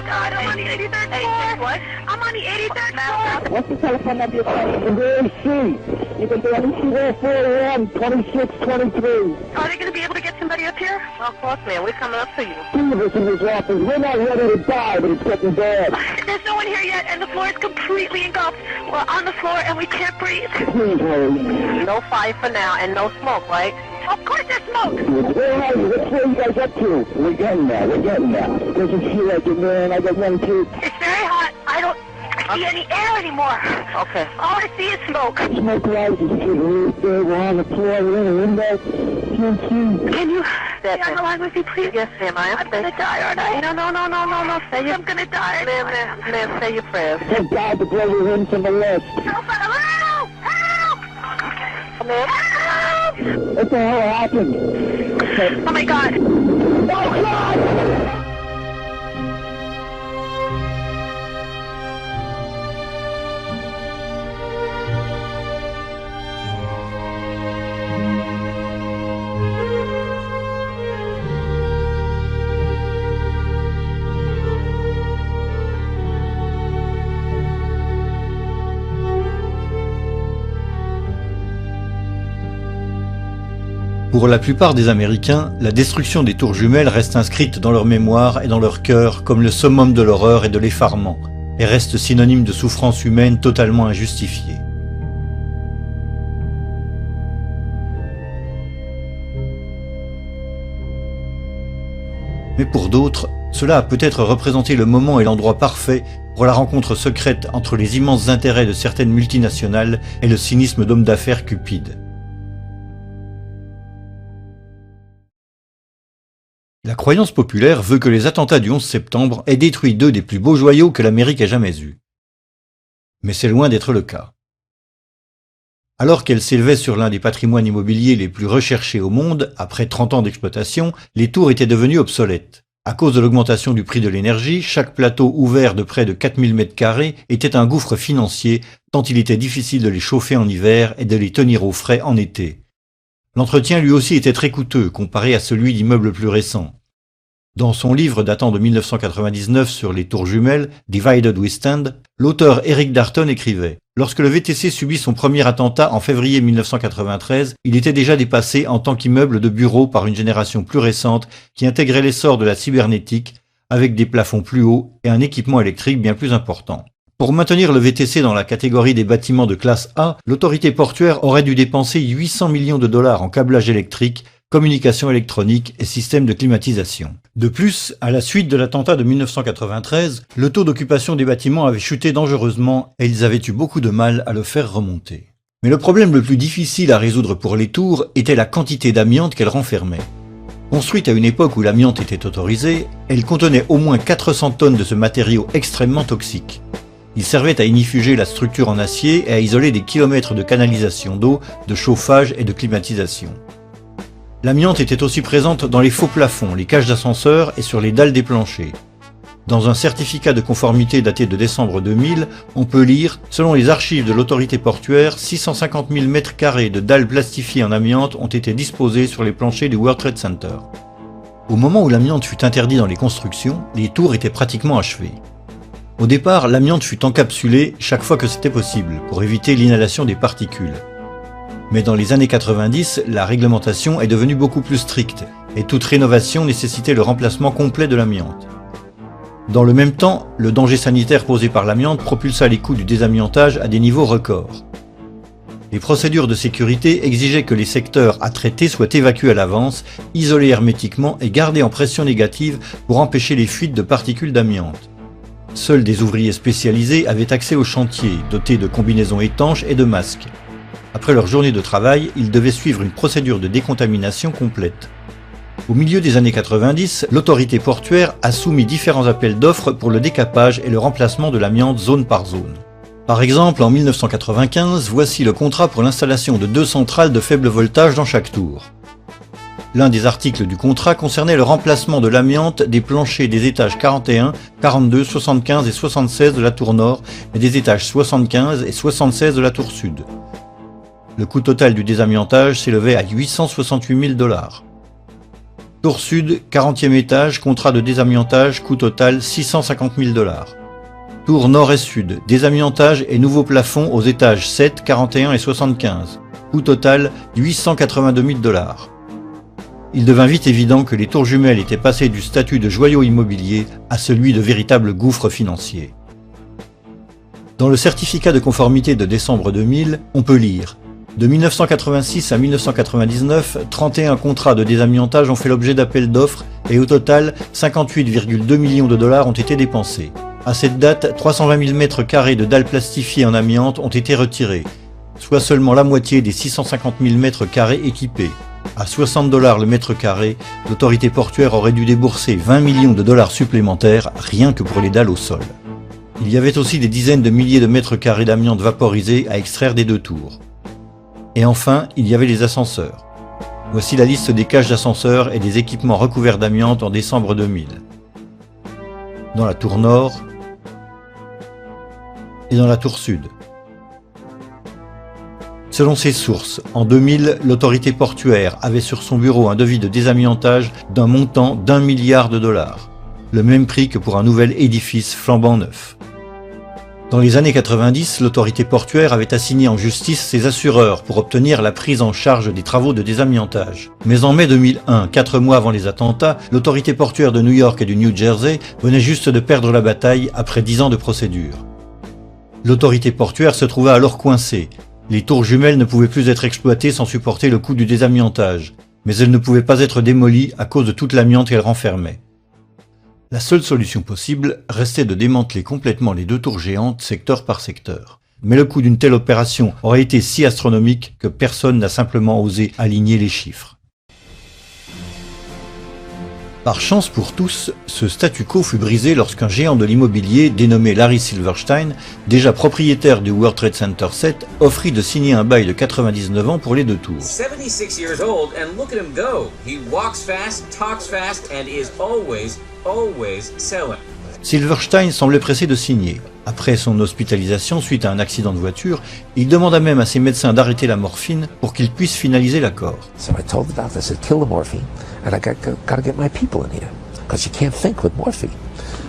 God, I'm on the 83rd floor. What? I'm on the 83rd floor. What's the telephone number you're calling? Very C. You can do anything 441 2623. Are they going to be able to get somebody up here? Of course, man. We're coming up to you. Two of us in this office. We're not ready to die, but it's getting bad. There's no one here yet, and the floor is completely engulfed. We're on the floor, and we can't breathe. Please hurry. No fire for now and no smoke, right? Of course there's smoke. Where are you? Which way you guys up to? We're getting there. Doesn't feel like it, man. I got one too. It's very hot. I don't see any air anymore. Okay. All I see is smoke. Smoke rises. It's really big. We're on the floor. We're in a window. Can't see. Can you Step stay on in. the line with me, please? Yes, ma'am. I am. I'm gonna die, aren't I? No. Say your... I'm gonna die. Ma'am, say your prayers. Thank God the blow was in from the left. Help! Help! Help! Ma'am. Help! What the hell happened? Oh my God! Oh, God! Pour la plupart des Américains, la destruction des tours jumelles reste inscrite dans leur mémoire et dans leur cœur comme le summum de l'horreur et de l'effarement, et reste synonyme de souffrance humaine totalement injustifiée. Mais pour d'autres, cela a peut-être représenté le moment et l'endroit parfait pour la rencontre secrète entre les immenses intérêts de certaines multinationales et le cynisme d'hommes d'affaires cupides. La croyance populaire veut que les attentats du 11 septembre aient détruit deux des plus beaux joyaux que l'Amérique ait jamais eus. Mais c'est loin d'être le cas. Alors qu'elle s'élevait sur l'un des patrimoines immobiliers les plus recherchés au monde, après 30 ans d'exploitation, les tours étaient devenues obsolètes. À cause de l'augmentation du prix de l'énergie, chaque plateau ouvert de près de 4000 m² était un gouffre financier, tant il était difficile de les chauffer en hiver et de les tenir au frais en été. L'entretien lui aussi était très coûteux, comparé à celui d'immeubles plus récents. Dans son livre datant de 1999 sur les tours jumelles, Divided We Stand, l'auteur Eric Darton écrivait « Lorsque le VTC subit son premier attentat en février 1993, il était déjà dépassé en tant qu'immeuble de bureau par une génération plus récente qui intégrait l'essor de la cybernétique avec des plafonds plus hauts et un équipement électrique bien plus important. Pour maintenir le VTC dans la catégorie des bâtiments de classe A, l'autorité portuaire aurait dû dépenser 800 millions de dollars en câblage électrique, communication électronique et système de climatisation. De plus, à la suite de l'attentat de 1993, le taux d'occupation des bâtiments avait chuté dangereusement et ils avaient eu beaucoup de mal à le faire remonter. Mais le problème le plus difficile à résoudre pour les tours était la quantité d'amiante qu'elles renfermaient. Construite à une époque où l'amiante était autorisée, elle contenait au moins 400 tonnes de ce matériau extrêmement toxique. Il servait à ignifuger la structure en acier et à isoler des kilomètres de canalisation d'eau, de chauffage et de climatisation. L'amiante était aussi présente dans les faux plafonds, les cages d'ascenseurs et sur les dalles des planchers. Dans un certificat de conformité daté de décembre 2000, on peut lire « Selon les archives de l'autorité portuaire, 650 000 m² de dalles plastifiées en amiante ont été disposées sur les planchers du World Trade Center. » Au moment où l'amiante fut interdit dans les constructions, les tours étaient pratiquement achevées. Au départ, l'amiante fut encapsulée chaque fois que c'était possible, pour éviter l'inhalation des particules. Mais dans les années 90, la réglementation est devenue beaucoup plus stricte, et toute rénovation nécessitait le remplacement complet de l'amiante. Dans le même temps, le danger sanitaire posé par l'amiante propulsa les coûts du désamiantage à des niveaux records. Les procédures de sécurité exigeaient que les secteurs à traiter soient évacués à l'avance, isolés hermétiquement et gardés en pression négative pour empêcher les fuites de particules d'amiante. Seuls des ouvriers spécialisés avaient accès au chantier, dotés de combinaisons étanches et de masques. Après leur journée de travail, ils devaient suivre une procédure de décontamination complète. Au milieu des années 90, l'autorité portuaire a soumis différents appels d'offres pour le décapage et le remplacement de l'amiante zone par zone. Par exemple, en 1995, voici le contrat pour l'installation de 2 centrales de faible voltage dans chaque tour. L'un des articles du contrat concernait le remplacement de l'amiante des planchers des étages 41, 42, 75 et 76 de la tour nord et des étages 75 et 76 de la tour sud. Le coût total du désamiantage s'élevait à 868 000 $. Tour sud, 40e étage, contrat de désamiantage, coût total 650 000 $. Tour nord et sud, désamiantage et nouveau plafond aux étages 7, 41 et 75, coût total 882 000 $. Il devint vite évident que les tours jumelles étaient passées du statut de joyau immobilier à celui de véritable gouffre financier. Dans le certificat de conformité de décembre 2000, on peut lire « De 1986 à 1999, 31 contrats de désamiantage ont fait l'objet d'appels d'offres et au total, 58,2 millions de $ ont été dépensés. À cette date, 320 000 m² de dalles plastifiées en amiante ont été retirées, soit seulement la moitié des 650 000 m² équipés. À 60 $ le mètre carré, l'autorité portuaire aurait dû débourser 20 millions de $ supplémentaires rien que pour les dalles au sol. Il y avait aussi des dizaines de milliers de mètres carrés d'amiante vaporisée à extraire des deux tours. Et enfin, il y avait les ascenseurs. Voici la liste des cages d'ascenseurs et des équipements recouverts d'amiante en décembre 2000. Dans la tour nord et dans la tour sud. Selon ces sources, en 2000, l'autorité portuaire avait sur son bureau un devis de désamiantage d'un montant d'1 milliard de $, le même prix que pour un nouvel édifice flambant neuf. Dans les années 90, l'autorité portuaire avait assigné en justice ses assureurs pour obtenir la prise en charge des travaux de désamiantage. Mais en mai 2001, 4 mois avant les attentats, l'autorité portuaire de New York et du New Jersey venait juste de perdre la bataille après 10 ans de procédure. L'autorité portuaire se trouva alors coincée. Les tours jumelles ne pouvaient plus être exploitées sans supporter le coût du désamiantage, mais elles ne pouvaient pas être démolies à cause de toute l'amiante qu'elles renfermaient. La seule solution possible restait de démanteler complètement les deux tours géantes secteur par secteur. Mais le coût d'une telle opération aurait été si astronomique que personne n'a simplement osé aligner les chiffres. Par chance pour tous, ce statu quo fut brisé lorsqu'un géant de l'immobilier dénommé Larry Silverstein, déjà propriétaire du World Trade Center 7, offrit de signer un bail de 99 ans pour les deux tours. 76 years old and look at him go. He walks fast, talks fast and is always selling. Silverstein semblait pressé de signer. Après son hospitalisation suite à un accident de voiture, il demanda même à ses médecins d'arrêter la morphine pour qu'ils puissent finaliser l'accord. So I told the doctor, I said, kill the morphine, and I got to get my people in here, because you can't think with morphine.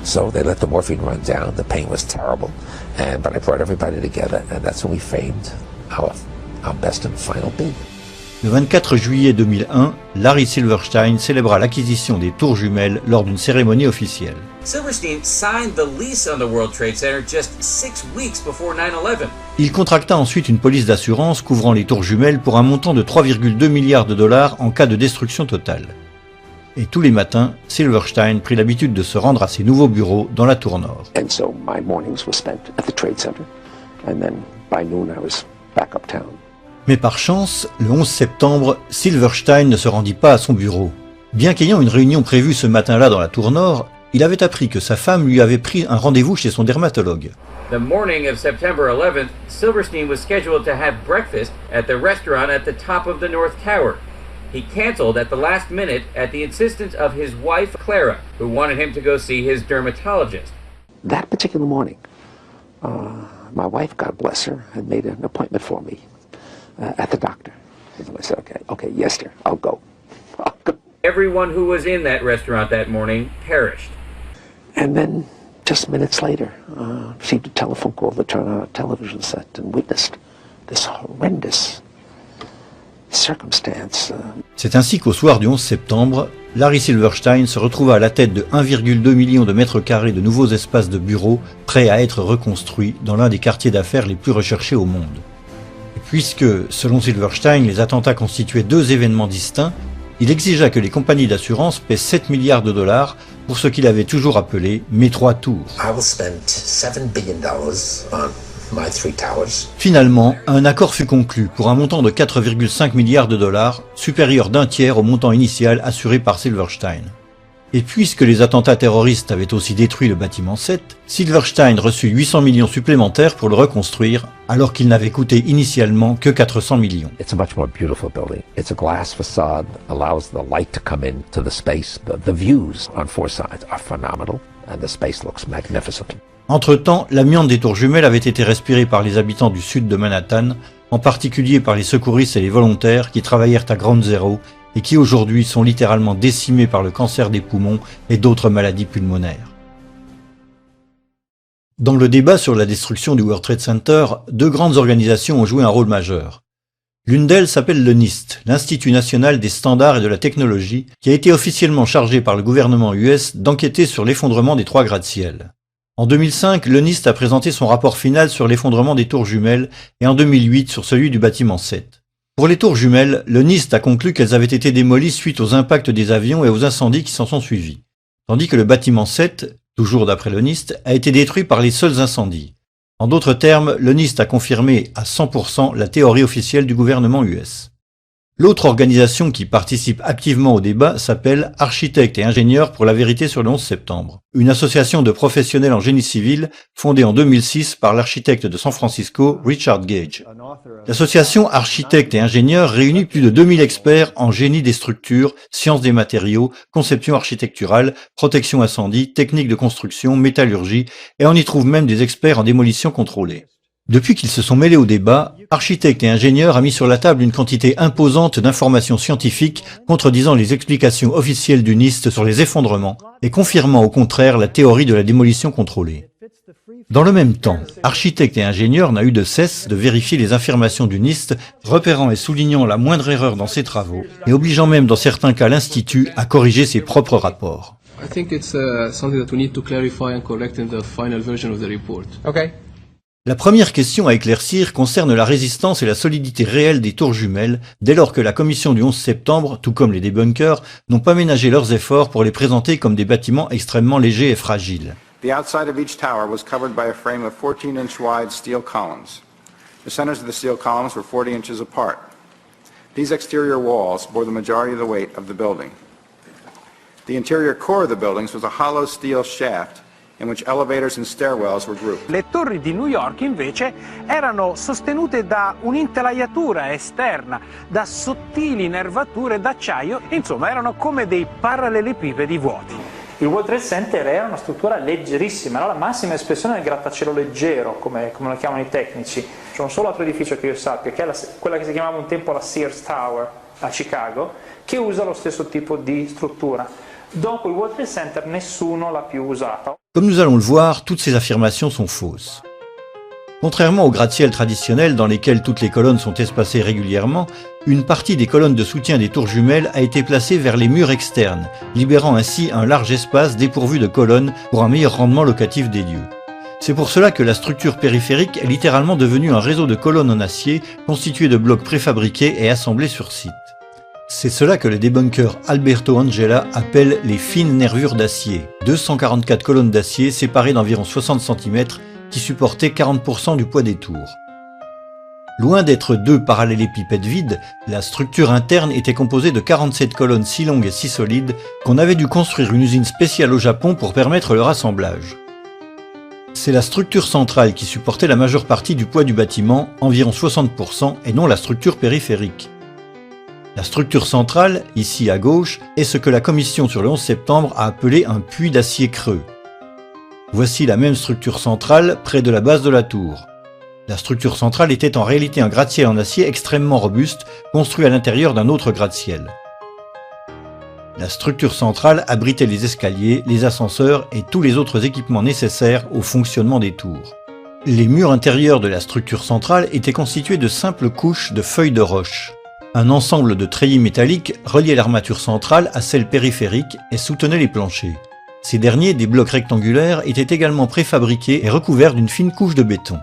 So they let the morphine run down. The pain was terrible, but I brought everybody together, and that's when we framed our best and final bid. Le 24 juillet 2001, Larry Silverstein célébra l'acquisition des tours jumelles lors d'une cérémonie officielle. Silverstein signed the lease on the World Trade Center just 6 weeks before 9/11. Il contracta ensuite une police d'assurance couvrant les tours jumelles pour un montant de 3,2 milliards de $ en cas de destruction totale. Et tous les matins, Silverstein prit l'habitude de se rendre à ses nouveaux bureaux dans la tour nord. And so my mornings were spent at the Trade Center, and then by noon I was back uptown. Mais par chance, le 11 septembre, Silverstein ne se rendit pas à son bureau. Bien qu'ayant une réunion prévue ce matin-là dans la tour nord, il avait appris que sa femme lui avait pris un rendez-vous chez son dermatologue. The morning of September 11th, Silverstein was scheduled to have breakfast at the restaurant at the top of the North Tower. He canceled at the last minute at the insistence of his wife, Clara, who wanted him to go see his dermatologist. That particular morning, my wife, God bless her, had made an appointment for me at the doctor. I said, okay, yes, dear, I'll go. Everyone who was in that restaurant that morning perished. And then, just minutes later, received a telephone call to turn on a television set and witnessed this horrendous circumstance. C'est ainsi qu'au soir du 11 septembre, Larry Silverstein se retrouva à la tête de 1,2 million de mètres carrés de nouveaux espaces de bureaux prêts à être reconstruits dans l'un des quartiers d'affaires les plus recherchés au monde. Et puisque, selon Silverstein, les attentats constituaient deux événements distincts, il exigea que les compagnies d'assurance paient 7 milliards de $ pour ce qu'il avait toujours appelé « mes trois tours ». I will spend $7 billion on my 3 towers. Finalement, un accord fut conclu pour un montant de 4,5 milliards de $, supérieur d'un tiers au montant initial assuré par Silverstein. Et puisque les attentats terroristes avaient aussi détruit le bâtiment 7, Silverstein reçut 800 millions supplémentaires pour le reconstruire, alors qu'il n'avait coûté initialement que 400 millions. It's a much more beautiful building. It's a glass facade, allows the light to come into the space. The views on 4 sides are phenomenal, and the space looks magnificent. Entre-temps, l'amiante des tours jumelles avait été respirée par les habitants du sud de Manhattan, en particulier par les secouristes et les volontaires qui travaillèrent à Ground Zero et qui aujourd'hui sont littéralement décimés par le cancer des poumons et d'autres maladies pulmonaires. Dans le débat sur la destruction du World Trade Center, deux grandes organisations ont joué un rôle majeur. L'une d'elles s'appelle le NIST, l'Institut national des standards et de la technologie, qui a été officiellement chargé par le gouvernement US d'enquêter sur l'effondrement des 3 gratte-ciel. En 2005, le NIST a présenté son rapport final sur l'effondrement des tours jumelles et en 2008 sur celui du bâtiment 7. Pour les tours jumelles, le NIST a conclu qu'elles avaient été démolies suite aux impacts des avions et aux incendies qui s'en sont suivis, tandis que le bâtiment 7, toujours d'après le NIST, a été détruit par les seuls incendies. En d'autres termes, le NIST a confirmé à 100% la théorie officielle du gouvernement US. L'autre organisation qui participe activement au débat s'appelle Architectes et ingénieurs pour la vérité sur le 11 septembre, une association de professionnels en génie civil fondée en 2006 par l'architecte de San Francisco, Richard Gage. L'association Architectes et ingénieurs réunit plus de 2000 experts en génie des structures, sciences des matériaux, conception architecturale, protection incendie, techniques de construction, métallurgie, et on y trouve même des experts en démolition contrôlée. Depuis qu'ils se sont mêlés au débat, Architectes et ingénieurs a mis sur la table une quantité imposante d'informations scientifiques contredisant les explications officielles du NIST sur les effondrements et confirmant au contraire la théorie de la démolition contrôlée. Dans le même temps, Architectes et ingénieurs n'a eu de cesse de vérifier les affirmations du NIST, repérant et soulignant la moindre erreur dans ses travaux et obligeant même dans certains cas l'Institut à corriger ses propres rapports. I think it's something that we need to clarify and correct in the final version of the report. Okay. La première question à éclaircir concerne la résistance et la solidité réelle des tours jumelles, dès lors que la commission du 11 septembre, tout comme les débunkers, n'ont pas ménagé leurs efforts pour les présenter comme des bâtiments extrêmement légers et fragiles. The outside of each tower was covered by a frame of 14-inch wide steel columns. The centers of the steel columns were 40 inches apart. These exterior walls bore the majority of the weight of the building. The interior core of the buildings was a hollow steel shaft in which elevators and stairwells were grouped. Le torri di New York invece erano sostenute da un'intelaiatura esterna, da sottili nervature d'acciaio, insomma erano come dei parallelepipedi vuoti. Il World Trade Center era una struttura leggerissima, era la massima espressione del grattacielo leggero, come lo chiamano i tecnici. C'è un solo altro edificio che io sappia, che è quella che si chiamava un tempo la Sears Tower a Chicago, che usa lo stesso tipo di struttura. Dopo il World Trade Center nessuno l'ha più usata. Comme nous allons le voir, toutes ces affirmations sont fausses. Contrairement aux gratte-ciel traditionnels dans lesquels toutes les colonnes sont espacées régulièrement, une partie des colonnes de soutien des tours jumelles a été placée vers les murs externes, libérant ainsi un large espace dépourvu de colonnes pour un meilleur rendement locatif des lieux. C'est pour cela que la structure périphérique est littéralement devenue un réseau de colonnes en acier constitué de blocs préfabriqués et assemblés sur site. C'est cela que le débunker Alberto Angela appelle les fines nervures d'acier, 244 colonnes d'acier séparées d'environ 60 cm qui supportaient 40% du poids des tours. Loin d'être deux parallélépipèdes vides, la structure interne était composée de 47 colonnes si longues et si solides qu'on avait dû construire une usine spéciale au Japon pour permettre leur assemblage. C'est la structure centrale qui supportait la majeure partie du poids du bâtiment, environ 60%, et non la structure périphérique. La structure centrale, ici à gauche, est ce que la commission sur le 11 septembre a appelé un puits d'acier creux. Voici la même structure centrale près de la base de la tour. La structure centrale était en réalité un gratte-ciel en acier extrêmement robuste, construit à l'intérieur d'un autre gratte-ciel. La structure centrale abritait les escaliers, les ascenseurs et tous les autres équipements nécessaires au fonctionnement des tours. Les murs intérieurs de la structure centrale étaient constitués de simples couches de feuilles de roche. Un ensemble de treillis métalliques reliait l'armature centrale à celle périphérique et soutenait les planchers. Ces derniers, des blocs rectangulaires, étaient également préfabriqués et recouverts d'une fine couche de béton.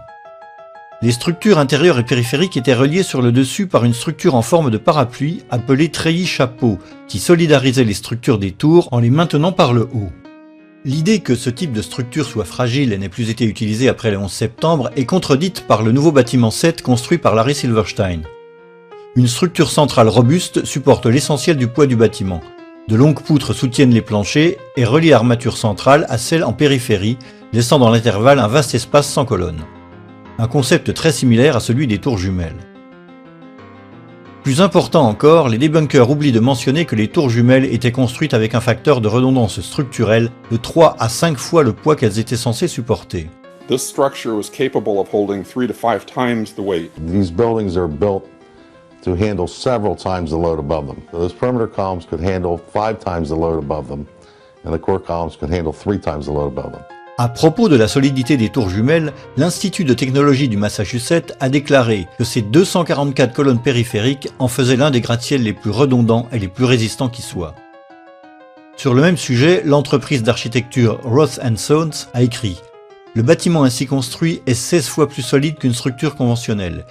Les structures intérieures et périphériques étaient reliées sur le dessus par une structure en forme de parapluie appelée treillis chapeau, qui solidarisait les structures des tours en les maintenant par le haut. L'idée que ce type de structure soit fragile et n'ait plus été utilisée après le 11 septembre est contredite par le nouveau bâtiment 7 construit par Larry Silverstein. Une structure centrale robuste supporte l'essentiel du poids du bâtiment. De longues poutres soutiennent les planchers et relient l'armature centrale à celle en périphérie, laissant dans l'intervalle un vaste espace sans colonnes. Un concept très similaire à celui des tours jumelles. Plus important encore, les débunkers oublient de mentionner que les tours jumelles étaient construites avec un facteur de redondance structurelle de 3 à 5 fois le poids qu'elles étaient censées supporter. This structure was capable of holding 3 to 5 times the weight. These buildings are built to handle several times the load above them. So those perimeter columns could handle 5 times the load above them, and the core columns could handle 3 times the load above them. À propos de la solidité des tours jumelles, l'Institut de technologie du Massachusetts a déclaré que ces 244 colonnes périphériques en faisaient l'un des gratte-ciels les plus redondants et les plus résistants qui soient. Sur le même sujet, l'entreprise d'architecture Roth & Sons a écrit « Le bâtiment ainsi construit est 16 fois plus solide qu'une structure conventionnelle.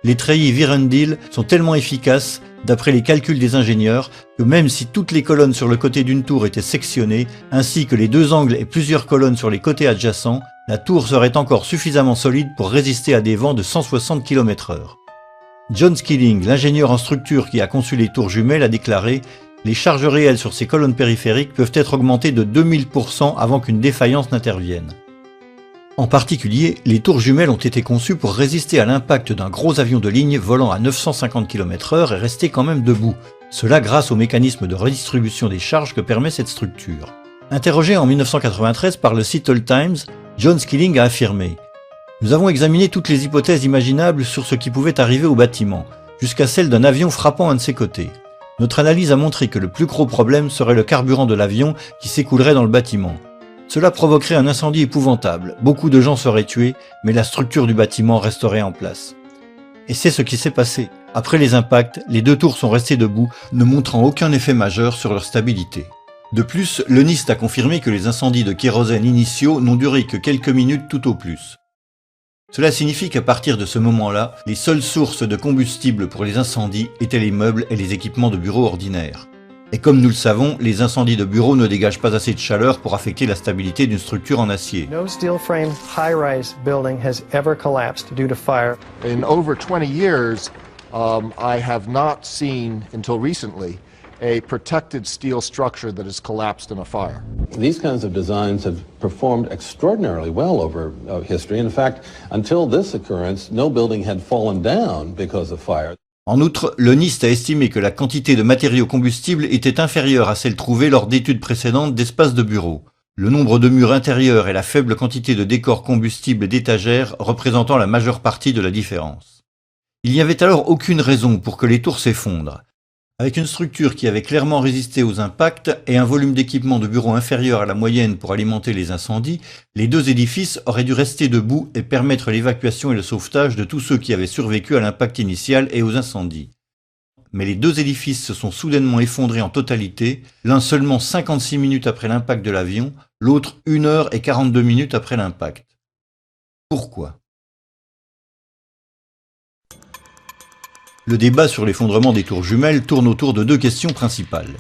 Les treillis Vierendeel sont tellement efficaces, d'après les calculs des ingénieurs, que même si toutes les colonnes sur le côté d'une tour étaient sectionnées, ainsi que les 2 angles et plusieurs colonnes sur les côtés adjacents, la tour serait encore suffisamment solide pour résister à des vents de 160 km/h. John Skilling, l'ingénieur en structure qui a conçu les tours jumelles, a déclaré « Les charges réelles sur ces colonnes périphériques peuvent être augmentées de 2000% avant qu'une défaillance n'intervienne. » En particulier, les tours jumelles ont été conçues pour résister à l'impact d'un gros avion de ligne volant à 950 km/h et rester quand même debout, cela grâce au mécanisme de redistribution des charges que permet cette structure. Interrogé en 1993 par le Seattle Times, John Skilling a affirmé « Nous avons examiné toutes les hypothèses imaginables sur ce qui pouvait arriver au bâtiment, jusqu'à celle d'un avion frappant un de ses côtés. Notre analyse a montré que le plus gros problème serait le carburant de l'avion qui s'écoulerait dans le bâtiment. Cela provoquerait un incendie épouvantable, beaucoup de gens seraient tués, mais la structure du bâtiment resterait en place. » Et c'est ce qui s'est passé. Après les impacts, les 2 tours sont restées debout, ne montrant aucun effet majeur sur leur stabilité. De plus, le NIST a confirmé que les incendies de kérosène initiaux n'ont duré que quelques minutes tout au plus. Cela signifie qu'à partir de ce moment-là, les seules sources de combustible pour les incendies étaient les meubles et les équipements de bureau ordinaires. Et comme nous le savons, les incendies de bureau ne dégagent pas assez de chaleur pour affecter la stabilité d'une structure en acier. No steel frame high-rise building has ever collapsed due to fire. In over 20 years, I have not seen until recently a protected steel structure that has collapsed in a fire. These kinds of designs have performed extraordinarily well over history. In fact, until this occurrence, no building had fallen down because of fire. En outre, le NIST a estimé que la quantité de matériaux combustibles était inférieure à celle trouvée lors d'études précédentes d'espaces de bureau. Le nombre de murs intérieurs et la faible quantité de décors combustibles d'étagères représentant la majeure partie de la différence. Il n'y avait alors aucune raison pour que les tours s'effondrent. Avec une structure qui avait clairement résisté aux impacts et un volume d'équipement de bureau inférieur à la moyenne pour alimenter les incendies, les 2 édifices auraient dû rester debout et permettre l'évacuation et le sauvetage de tous ceux qui avaient survécu à l'impact initial et aux incendies. Mais les 2 édifices se sont soudainement effondrés en totalité, l'un seulement 56 minutes après l'impact de l'avion, l'autre 1 heure et 42 minutes après l'impact. Pourquoi ? Le débat sur l'effondrement des tours jumelles tourne autour de 2 questions principales.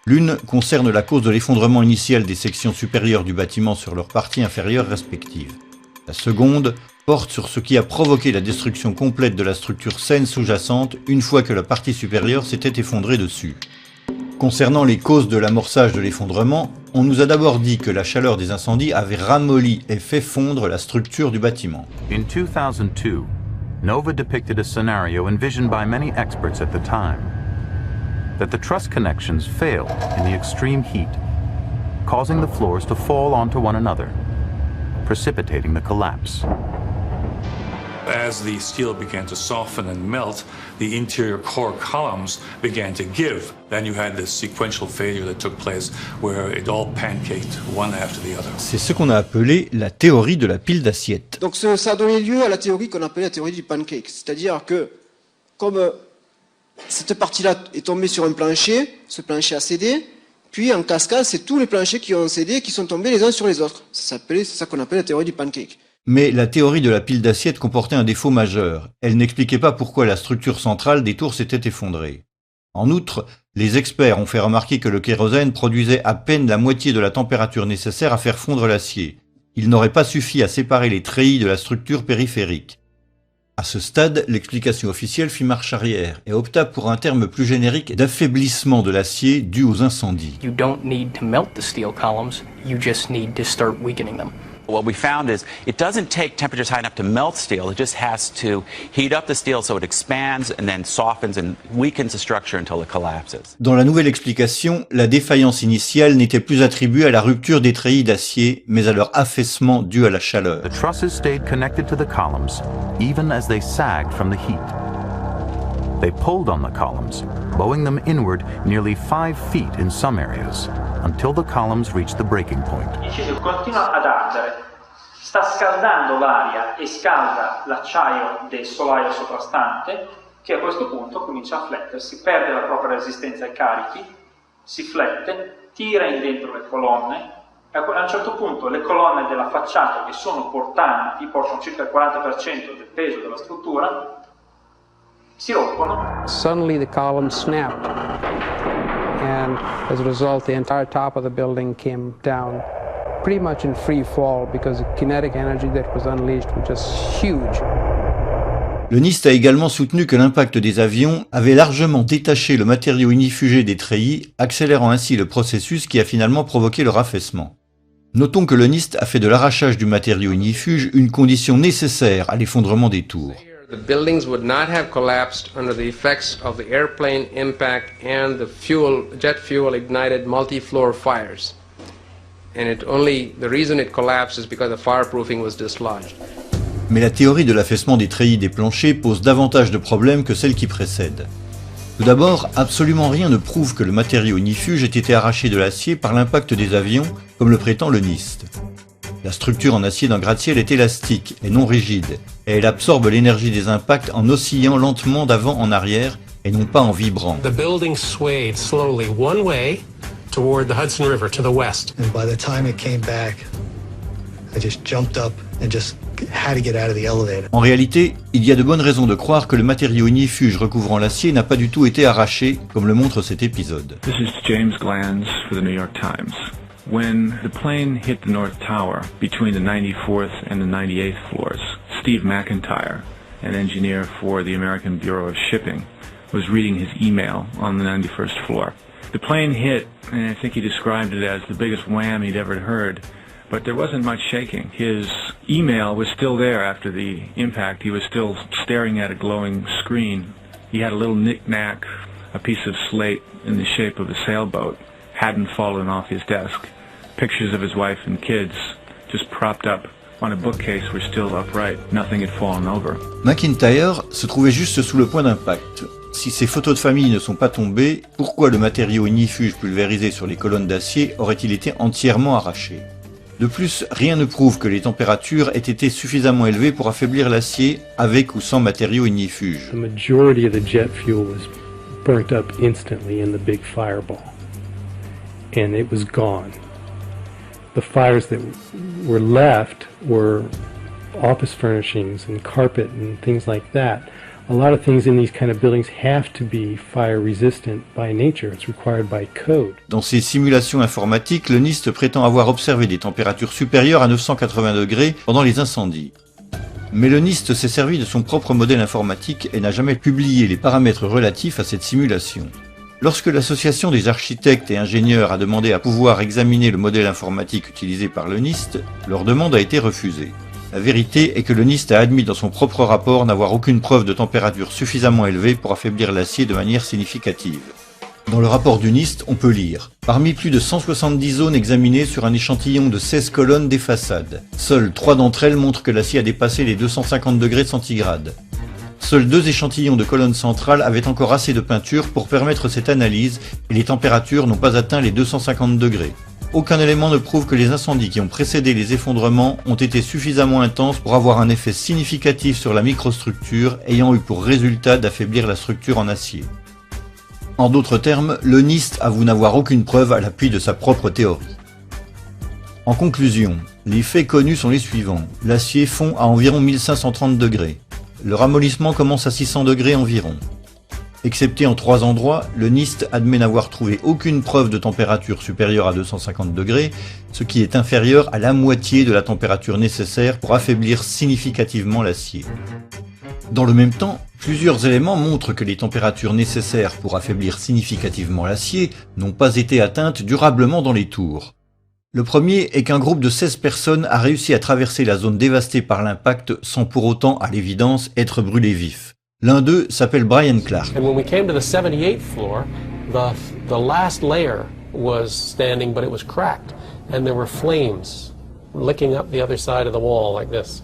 L'une concerne la cause de l'effondrement initial des sections supérieures du bâtiment sur leurs parties inférieures respectives. La seconde porte sur ce qui a provoqué la destruction complète de la structure saine sous-jacente une fois que la partie supérieure s'était effondrée dessus. Concernant les causes de l'amorçage de l'effondrement, on nous a d'abord dit que la chaleur des incendies avait ramolli et fait fondre la structure du bâtiment. In 2002, NOVA depicted a scenario envisioned by many experts at the time, that the truss connections failed in the extreme heat, causing the floors to fall onto one another, precipitating the collapse. As the steel began to soften and melt, the interior core columns began to give. Then you had this sequential failure that took place where it all pancaked one after the other. C'est ce qu'on a appelé la théorie de la pile d'assiettes. Donc ça a donné lieu à la théorie qu'on appelait la théorie du pancake. C'est-à-dire que, comme cette partie-là est tombée sur un plancher, ce plancher a cédé, puis en cascade, c'est tous les planchers qui ont cédé et qui sont tombés les uns sur les autres. C'est ça qu'on appelle la théorie du pancake. Mais la théorie de la pile d'assiettes comportait un défaut majeur. Elle n'expliquait pas pourquoi la structure centrale des tours s'était effondrée. En outre, les experts ont fait remarquer que le kérosène produisait à peine la moitié de la température nécessaire à faire fondre l'acier. Il n'aurait pas suffi à séparer les treillis de la structure périphérique. À ce stade, l'explication officielle fit marche arrière et opta pour un terme plus générique d'affaiblissement de l'acier dû aux incendies. You don't need to melt the steel columns, you just need to start weakening them. What we found is it doesn't take temperatures high enough to melt steel, it just has to heat up the steel so it expands and then softens and weakens the structure until it collapses. Dans la nouvelle explication, la défaillance initiale n'était plus attribuée à la rupture des treillis d'acier, mais à leur affaissement dû à la chaleur. The trusses stayed connected to the columns, even as they sagged from the heat. They pulled on the columns, bowing them inward nearly 5 feet in some areas, until the columns reached the breaking point. L'inciso continua ad ardere, sta scaldando l'aria e scalda l'acciaio del solaio soprastante, che a questo punto comincia a flettersi, perde la propria resistenza ai carichi, si flette, tira in dentro le colonne. A un certo punto le colonne della facciata, che sono portanti, portano circa il 40% del peso della struttura, si rompono. Suddenly the column snapped, and as a result the entire top of the building came down pretty much in free fall because the kinetic energy that was unleashed was just huge. Le NIST a également soutenu que l'impact des avions avait largement détaché le matériau ignifugé des treillis, accélérant ainsi le processus qui a finalement provoqué le raffaissement. Notons que le NIST a fait de l'arrachage du matériau ignifuge une condition nécessaire à l'effondrement des tours. The buildings would not have collapsed under the effects of the airplane impact and the jet fuel ignited multi-floor fires. And the reason it collapsed is because the fireproofing was dislodged. Mais la théorie de l'affaissement des treillis des planchers pose davantage de problèmes que celle qui précède. Tout d'abord, absolument rien ne prouve que le matériau ignifuge ait été arraché de l'acier par l'impact des avions, comme le prétend le NIST. La structure en acier d'un gratte-ciel est élastique et non rigide, et elle absorbe l'énergie des impacts en oscillant lentement d'avant en arrière et non pas en vibrant. The building swayed slowly one way toward the Hudson River to the west. And by the time it came back, I just jumped up and just had to get out of the elevator. En réalité, il y a de bonnes raisons de croire que le matériau ignifuge recouvrant l'acier n'a pas du tout été arraché, comme le montre cet épisode. This is James Glanz for the New York Times. When the plane hit the North Tower between the 94th and the 98th floors, Steve McIntyre, an engineer for the American Bureau of Shipping, was reading his email on the 91st floor. The plane hit, and I think he described it as the biggest wham he'd ever heard, but there wasn't much shaking. His email was still there after the impact. He was still staring at a glowing screen. He had a little knick-knack, a piece of slate in the shape of a sailboat, hadn't fallen off his desk. Pictures of his wife and kids just propped up on a bookcase were still upright. Nothing had fallen over. McIntyre se trouvait juste sous le point d'impact. Si ces photos de famille ne sont pas tombées, pourquoi le matériau ignifuge pulvérisé sur les colonnes d'acier aurait-il été entièrement arraché? De plus, rien ne prouve que les températures aient été suffisamment élevées pour affaiblir l'acier avec ou sans matériau ignifuge. The majority of the jet fuel was burnt up instantly in the big fireball, and it was gone. The fires that were left were office furnishings and carpet and things like that. A lot of things in these kind of buildings have to be fire resistant by nature. It's required by code. Dans ces simulations informatiques, le NIST prétend avoir observé des températures supérieures à 980 degrés pendant les incendies. Mais le NIST s'est servi de son propre modèle informatique et n'a jamais publié les paramètres relatifs à cette simulation. Lorsque l'association des architectes et ingénieurs a demandé à pouvoir examiner le modèle informatique utilisé par le NIST, leur demande a été refusée. La vérité est que le NIST a admis dans son propre rapport n'avoir aucune preuve de température suffisamment élevée pour affaiblir l'acier de manière significative. Dans le rapport du NIST, on peut lire « Parmi plus de 170 zones examinées sur un échantillon de 16 colonnes des façades, seules 3 d'entre elles montrent que l'acier a dépassé les 250 degrés centigrades. Seuls 2 échantillons de colonnes centrales avaient encore assez de peinture pour permettre cette analyse et les températures n'ont pas atteint les 250 degrés. Aucun élément ne prouve que les incendies qui ont précédé les effondrements ont été suffisamment intenses pour avoir un effet significatif sur la microstructure ayant eu pour résultat d'affaiblir la structure en acier. » En d'autres termes, le NIST avoue n'avoir aucune preuve à l'appui de sa propre théorie. En conclusion, les faits connus sont les suivants. L'acier fond à environ 1530 degrés. Le ramollissement commence à 600 degrés environ. Excepté en 3 endroits, le NIST admet n'avoir trouvé aucune preuve de température supérieure à 250 degrés, ce qui est inférieur à la moitié de la température nécessaire pour affaiblir significativement l'acier. Dans le même temps, plusieurs éléments montrent que les températures nécessaires pour affaiblir significativement l'acier n'ont pas été atteintes durablement dans les tours. Le premier est qu'un groupe de 16 personnes a réussi à traverser la zone dévastée par l'impact sans pour autant, à l'évidence, être brûlé vif. L'un d'eux s'appelle Brian Clark. And when we came to the 78th floor, the last layer was standing, but it was cracked, and there were flames licking up the other side of the wall like this.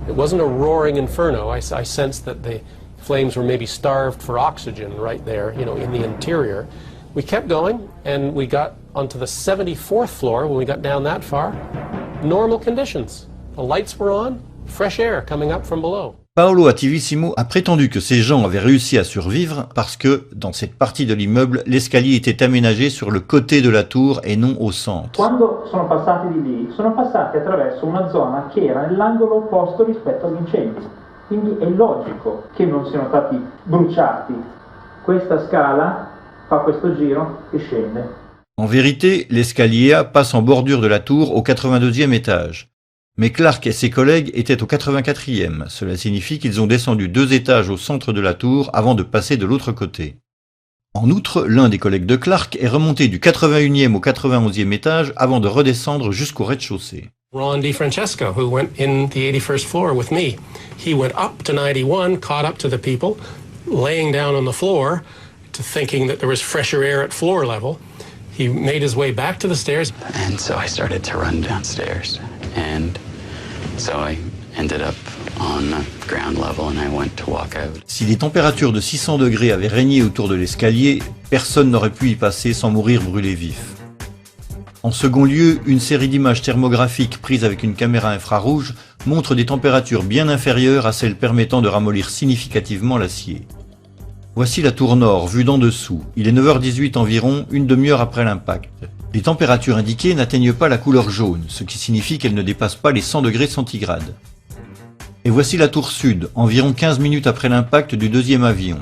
It wasn't a roaring inferno. I sensed that the Flames were maybe starved for oxygen right there, you know, in the interior. We kept going, and we got onto the 74th floor. When we got down that far, normal conditions. The lights were on, fresh air coming up from below. Paolo Attivissimo a prétendu que ces gens avaient réussi à survivre parce que, dans cette partie de l'immeuble, l'escalier était aménagé sur le côté de la tour et non au centre. Quando sono passati di lì, sono passati attraverso una zona che era nell'angolo opposto rispetto agli incendi. Quindi è logico che non siano stati bruciati. Questa scala fa questo giro e scende. En vérité, l'escalier A passe en bordure de la tour au 82e étage. Mais Clark et ses collègues étaient au 84e. Cela signifie qu'ils ont descendu 2 étages au centre de la tour avant de passer de l'autre côté. En outre, l'un des collègues de Clark est remonté du 81e au 91e étage avant de redescendre jusqu'au rez-de-chaussée. Ron DiFrancesco, who went in the 81st floor with me, he went up to 91, caught up to the people, laying down on the floor, to thinking that there was fresher air at floor level. He made his way back to the stairs. And so I started to run downstairs. And so I ended up on ground level and I went to walk out. Si les températures de 600 degrés avaient régné autour de l'escalier, personne n'aurait pu y passer sans mourir brûlé vif. En second lieu, une série d'images thermographiques prises avec une caméra infrarouge montre des températures bien inférieures à celles permettant de ramollir significativement l'acier. Voici la tour nord, vue d'en dessous. Il est 9h18 environ, une demi-heure après l'impact. Les températures indiquées n'atteignent pas la couleur jaune, ce qui signifie qu'elles ne dépassent pas les 100 degrés centigrades. Et voici la tour sud, environ 15 minutes après l'impact du deuxième avion.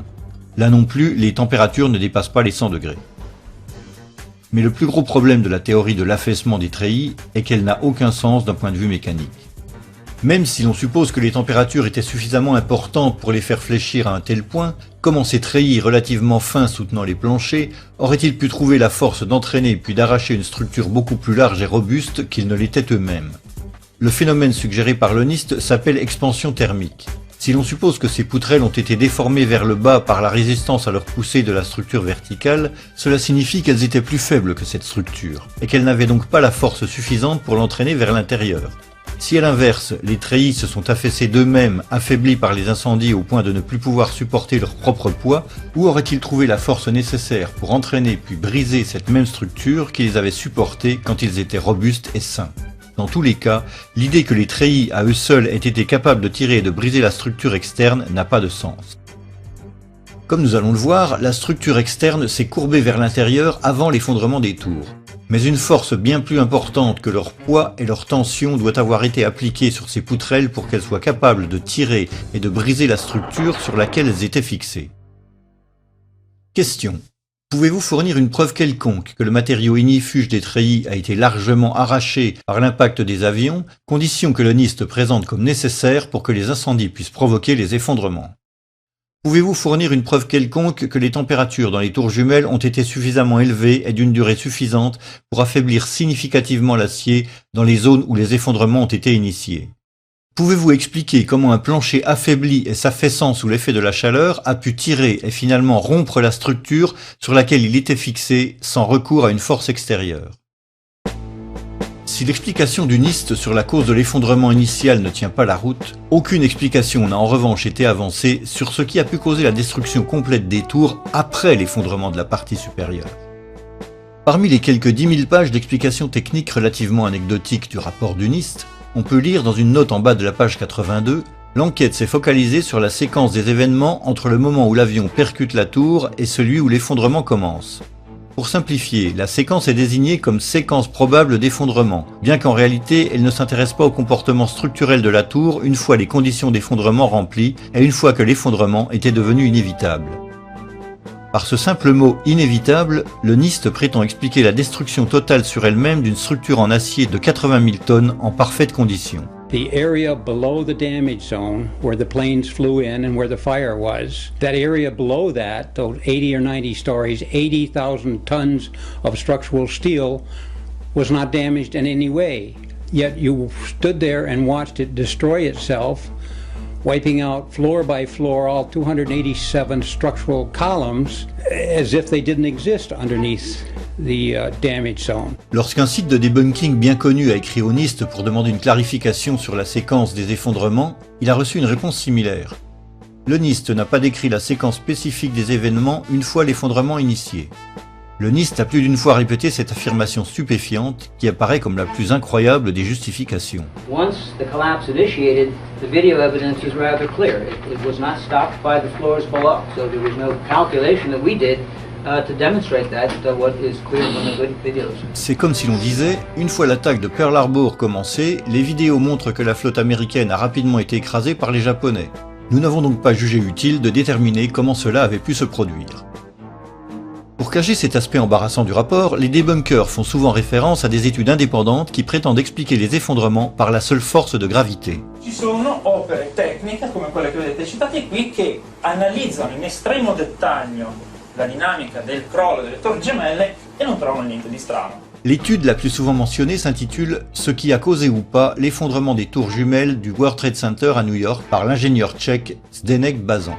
Là non plus, les températures ne dépassent pas les 100 degrés. Mais le plus gros problème de la théorie de l'affaissement des treillis est qu'elle n'a aucun sens d'un point de vue mécanique. Même si l'on suppose que les températures étaient suffisamment importantes pour les faire fléchir à un tel point, comment ces treillis relativement fins soutenant les planchers auraient-ils pu trouver la force d'entraîner puis d'arracher une structure beaucoup plus large et robuste qu'ils ne l'étaient eux-mêmes? Le phénomène suggéré par le NIST s'appelle expansion thermique. Si l'on suppose que ces poutrelles ont été déformées vers le bas par la résistance à leur poussée de la structure verticale, cela signifie qu'elles étaient plus faibles que cette structure, et qu'elles n'avaient donc pas la force suffisante pour l'entraîner vers l'intérieur. Si à l'inverse, les treillis se sont affaissés d'eux-mêmes, affaiblis par les incendies au point de ne plus pouvoir supporter leur propre poids, où auraient-ils trouvé la force nécessaire pour entraîner puis briser cette même structure qui les avait supportés quand ils étaient robustes et sains? Dans tous les cas, l'idée que les treillis à eux seuls aient été capables de tirer et de briser la structure externe n'a pas de sens. Comme nous allons le voir, la structure externe s'est courbée vers l'intérieur avant l'effondrement des tours. Mais une force bien plus importante que leur poids et leur tension doit avoir été appliquée sur ces poutrelles pour qu'elles soient capables de tirer et de briser la structure sur laquelle elles étaient fixées. Question. Pouvez-vous fournir une preuve quelconque que le matériau ignifuge des treillis a été largement arraché par l'impact des avions, condition que le NIST présente comme nécessaire pour que les incendies puissent provoquer les effondrements? Pouvez-vous fournir une preuve quelconque que les températures dans les tours jumelles ont été suffisamment élevées et d'une durée suffisante pour affaiblir significativement l'acier dans les zones où les effondrements ont été initiés? Pouvez-vous expliquer comment un plancher affaibli et s'affaissant sous l'effet de la chaleur a pu tirer et finalement rompre la structure sur laquelle il était fixé sans recours à une force extérieure? Si l'explication du NIST sur la cause de l'effondrement initial ne tient pas la route, aucune explication n'a en revanche été avancée sur ce qui a pu causer la destruction complète des tours après l'effondrement de la partie supérieure. Parmi les quelques 10 000 pages d'explications techniques relativement anecdotiques du rapport du NIST, on peut lire dans une note en bas de la page 82 « L'enquête s'est focalisée sur la séquence des événements entre le moment où l'avion percute la tour et celui où l'effondrement commence. » Pour simplifier, la séquence est désignée comme séquence probable d'effondrement, bien qu'en réalité elle ne s'intéresse pas au comportement structurel de la tour une fois les conditions d'effondrement remplies et une fois que l'effondrement était devenu inévitable. Par ce simple mot « inévitable », le NIST prétend expliquer la destruction totale sur elle-même d'une structure en acier de 80 000 tonnes en parfaite condition. The area below the damage zone where the planes flew in and where the fire was, that area below that, those 80 or 90 stories, 80,000 tons of structural steel was not damaged in any way. Yet you stood there and watched it destroy itself, wiping out floor by floor all 287 structural columns as if they didn't exist underneath the damage zone. Lorsqu'un site de debunking bien connu a écrit au NIST pour demander une clarification sur la séquence des effondrements, il a reçu une réponse similaire. Le NIST n'a pas décrit la séquence spécifique des événements une fois l'effondrement initié. Le NIST a plus d'une fois répété cette affirmation stupéfiante qui apparaît comme la plus incroyable des justifications. Once the collapse initiated, the video evidence is rather clear. It was not stopped by the floors below, so there was no calculation that we did to demonstrate that, what is clear from the videos. C'est comme si l'on disait, une fois l'attaque de Pearl Harbor commencée, les vidéos montrent que la flotte américaine a rapidement été écrasée par les Japonais. Nous n'avons donc pas jugé utile de déterminer comment cela avait pu se produire. Pour cacher cet aspect embarrassant du rapport, les debunkers font souvent référence à des études indépendantes qui prétendent expliquer les effondrements par la seule force de gravité. Ci sono opere tecniche come quelle che vedete citate qui che analizzano in estremo dettaglio la dinamica del crollo delle torri gemelle e non trovano niente di strano. L'étude la plus souvent mentionnée s'intitule « Ce qui a causé ou pas l'effondrement des tours jumelles du World Trade Center à New York par l'ingénieur tchèque Zdeněk Bazan ».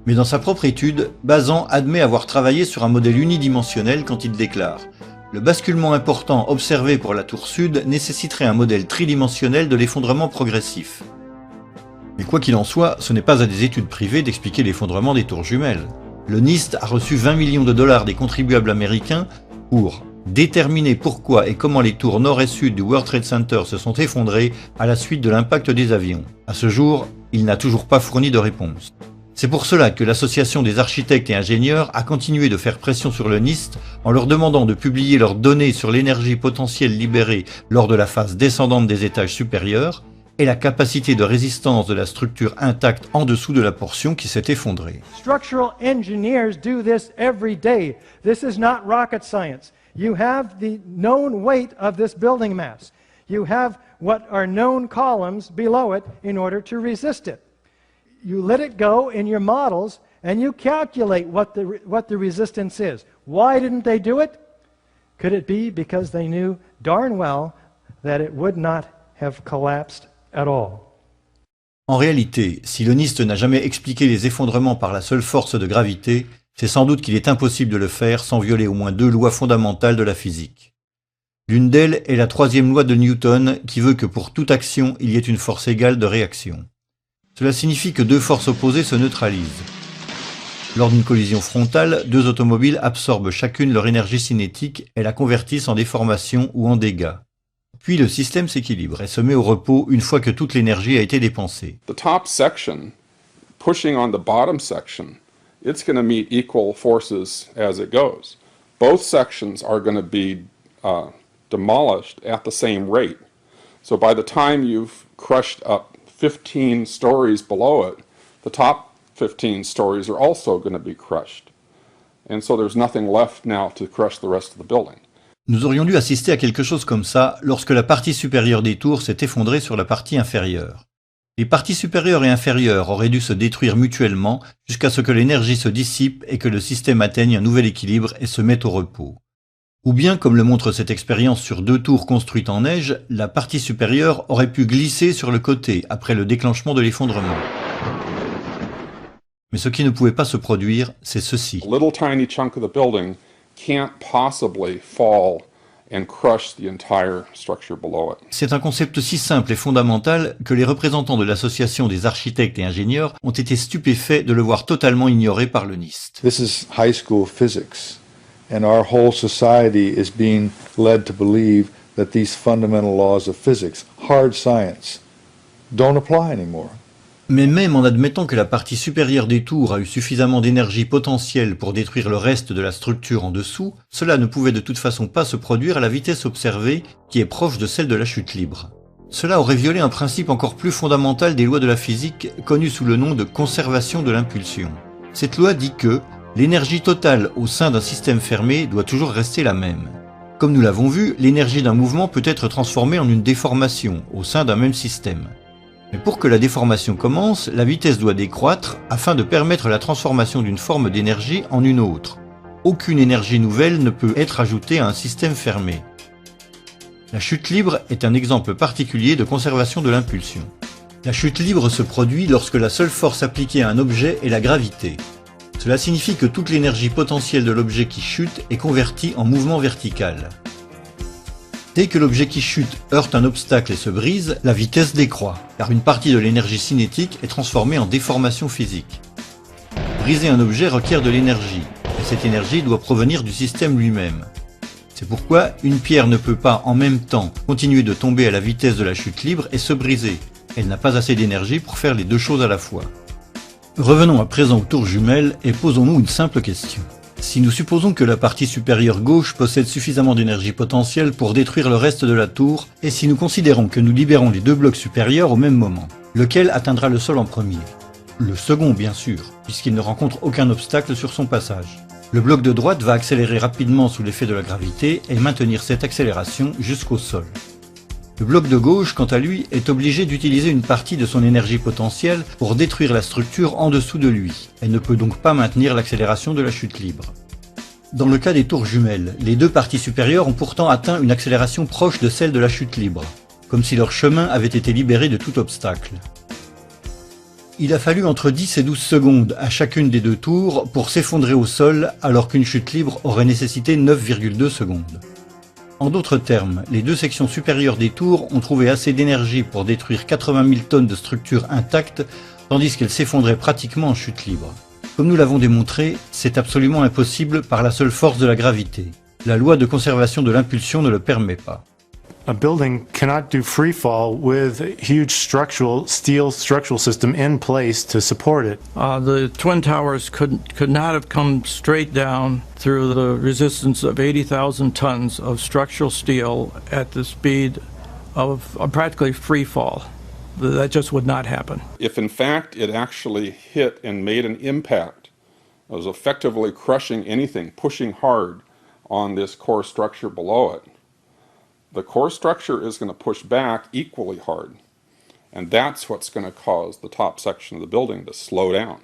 Mais dans sa propre étude, Bazan admet avoir travaillé sur un modèle unidimensionnel quand il déclare « Le basculement important observé pour la tour sud nécessiterait un modèle tridimensionnel de l'effondrement progressif ». Mais quoi qu'il en soit, ce n'est pas à des études privées d'expliquer l'effondrement des tours jumelles. Le NIST a reçu 20 millions de dollars des contribuables américains pour déterminer pourquoi et comment les tours nord et sud du World Trade Center se sont effondrées à la suite de l'impact des avions. À ce jour, il n'a toujours pas fourni de réponse. C'est pour cela que l'Association des architectes et ingénieurs a continué de faire pression sur le NIST en leur demandant de publier leurs données sur l'énergie potentielle libérée lors de la phase descendante des étages supérieurs et la capacité de résistance de la structure intacte en dessous de la portion qui s'est effondrée. Structural engineers do this every day. This is not rocket science. You have the known weight of this building mass. You have what are known columns below it in order to resist it. You let it go in your models and you calculate what the resistance is. Why didn't they do it? Could it be because they knew darn well that it would not have collapsed at all? En réalité, si le NIST n'a jamais expliqué les effondrements par la seule force de gravité, c'est sans doute qu'il est impossible de le faire sans violer au moins deux lois fondamentales de la physique. L'une d'elles est la troisième loi de Newton qui veut que pour toute action, il y ait une force égale de réaction. Cela signifie que deux forces opposées se neutralisent. Lors d'une collision frontale, deux automobiles absorbent chacune leur énergie cinétique et la convertissent en déformation ou en dégâts. Puis le système s'équilibre et se met au repos une fois que toute l'énergie a été dépensée. The top section, pushing on the bottom section, it's going to meet equal forces as it goes. Both sections are going to be demolished at the same rate. So by the time you've crushed up 15 stories below it, the top 15 stories are also going to be crushed. And so there's nothing left now to crush the rest of the building. Nous aurions dû assister à quelque chose comme ça lorsque la partie supérieure des tours s'est effondrée sur la partie inférieure. Les parties supérieures et inférieures auraient dû se détruire mutuellement jusqu'à ce que l'énergie se dissipe et que le système atteigne un nouvel équilibre et se mette au repos. Ou bien, comme le montre cette expérience sur deux tours construites en neige, la partie supérieure aurait pu glisser sur le côté après le déclenchement de l'effondrement. Mais ce qui ne pouvait pas se produire, c'est ceci. A little tiny chunk of the building can't possibly fall and crush the entire structure below it. C'est un concept si simple et fondamental que les représentants de l'Association des architectes et ingénieurs ont été stupéfaits de le voir totalement ignoré par le NIST. This is high school physics, and our whole society is being led to believe that these fundamental laws of physics, hard science, don't apply anymore. Mais même en admettant que la partie supérieure des tours a eu suffisamment d'énergie potentielle pour détruire le reste de la structure en dessous, cela ne pouvait de toute façon pas se produire à la vitesse observée, qui est proche de celle de la chute libre. Cela aurait violé un principe encore plus fondamental des lois de la physique, connu sous le nom de conservation de l'impulsion. Cette loi dit que l'énergie totale au sein d'un système fermé doit toujours rester la même. Comme nous l'avons vu, l'énergie d'un mouvement peut être transformée en une déformation au sein d'un même système. Mais pour que la déformation commence, la vitesse doit décroître afin de permettre la transformation d'une forme d'énergie en une autre. Aucune énergie nouvelle ne peut être ajoutée à un système fermé. La chute libre est un exemple particulier de conservation de l'impulsion. La chute libre se produit lorsque la seule force appliquée à un objet est la gravité. Cela signifie que toute l'énergie potentielle de l'objet qui chute est convertie en mouvement vertical. Dès que l'objet qui chute heurte un obstacle et se brise, la vitesse décroît, car une partie de l'énergie cinétique est transformée en déformation physique. Briser un objet requiert de l'énergie, et cette énergie doit provenir du système lui-même. C'est pourquoi une pierre ne peut pas en même temps continuer de tomber à la vitesse de la chute libre et se briser. Elle n'a pas assez d'énergie pour faire les deux choses à la fois. Revenons à présent aux tours jumelles et posons-nous une simple question. Si nous supposons que la partie supérieure gauche possède suffisamment d'énergie potentielle pour détruire le reste de la tour, et si nous considérons que nous libérons les deux blocs supérieurs au même moment, lequel atteindra le sol en premier? Le second, bien sûr, puisqu'il ne rencontre aucun obstacle sur son passage. Le bloc de droite va accélérer rapidement sous l'effet de la gravité et maintenir cette accélération jusqu'au sol. Le bloc de gauche, quant à lui, est obligé d'utiliser une partie de son énergie potentielle pour détruire la structure en dessous de lui, et ne peut donc pas maintenir l'accélération de la chute libre. Dans le cas des tours jumelles, les deux parties supérieures ont pourtant atteint une accélération proche de celle de la chute libre, comme si leur chemin avait été libéré de tout obstacle. Il a fallu entre 10 et 12 secondes à chacune des deux tours pour s'effondrer au sol, alors qu'une chute libre aurait nécessité 9,2 secondes. En d'autres termes, les deux sections supérieures des tours ont trouvé assez d'énergie pour détruire 80 000 tonnes de structures intactes, tandis qu'elles s'effondraient pratiquement en chute libre. Comme nous l'avons démontré, c'est absolument impossible par la seule force de la gravité. La loi de conservation de l'impulsion ne le permet pas. A building cannot do free fall with a huge steel structural system in place to support it. The Twin Towers could not have come straight down through the resistance of 80,000 tons of structural steel at the speed of practically free fall. That just would not happen. If in fact it actually hit and made an impact, it was effectively crushing anything, pushing hard on this core structure below it, the core structure is going to push back equally hard. And that's what's going to cause the top section of the building to slow down.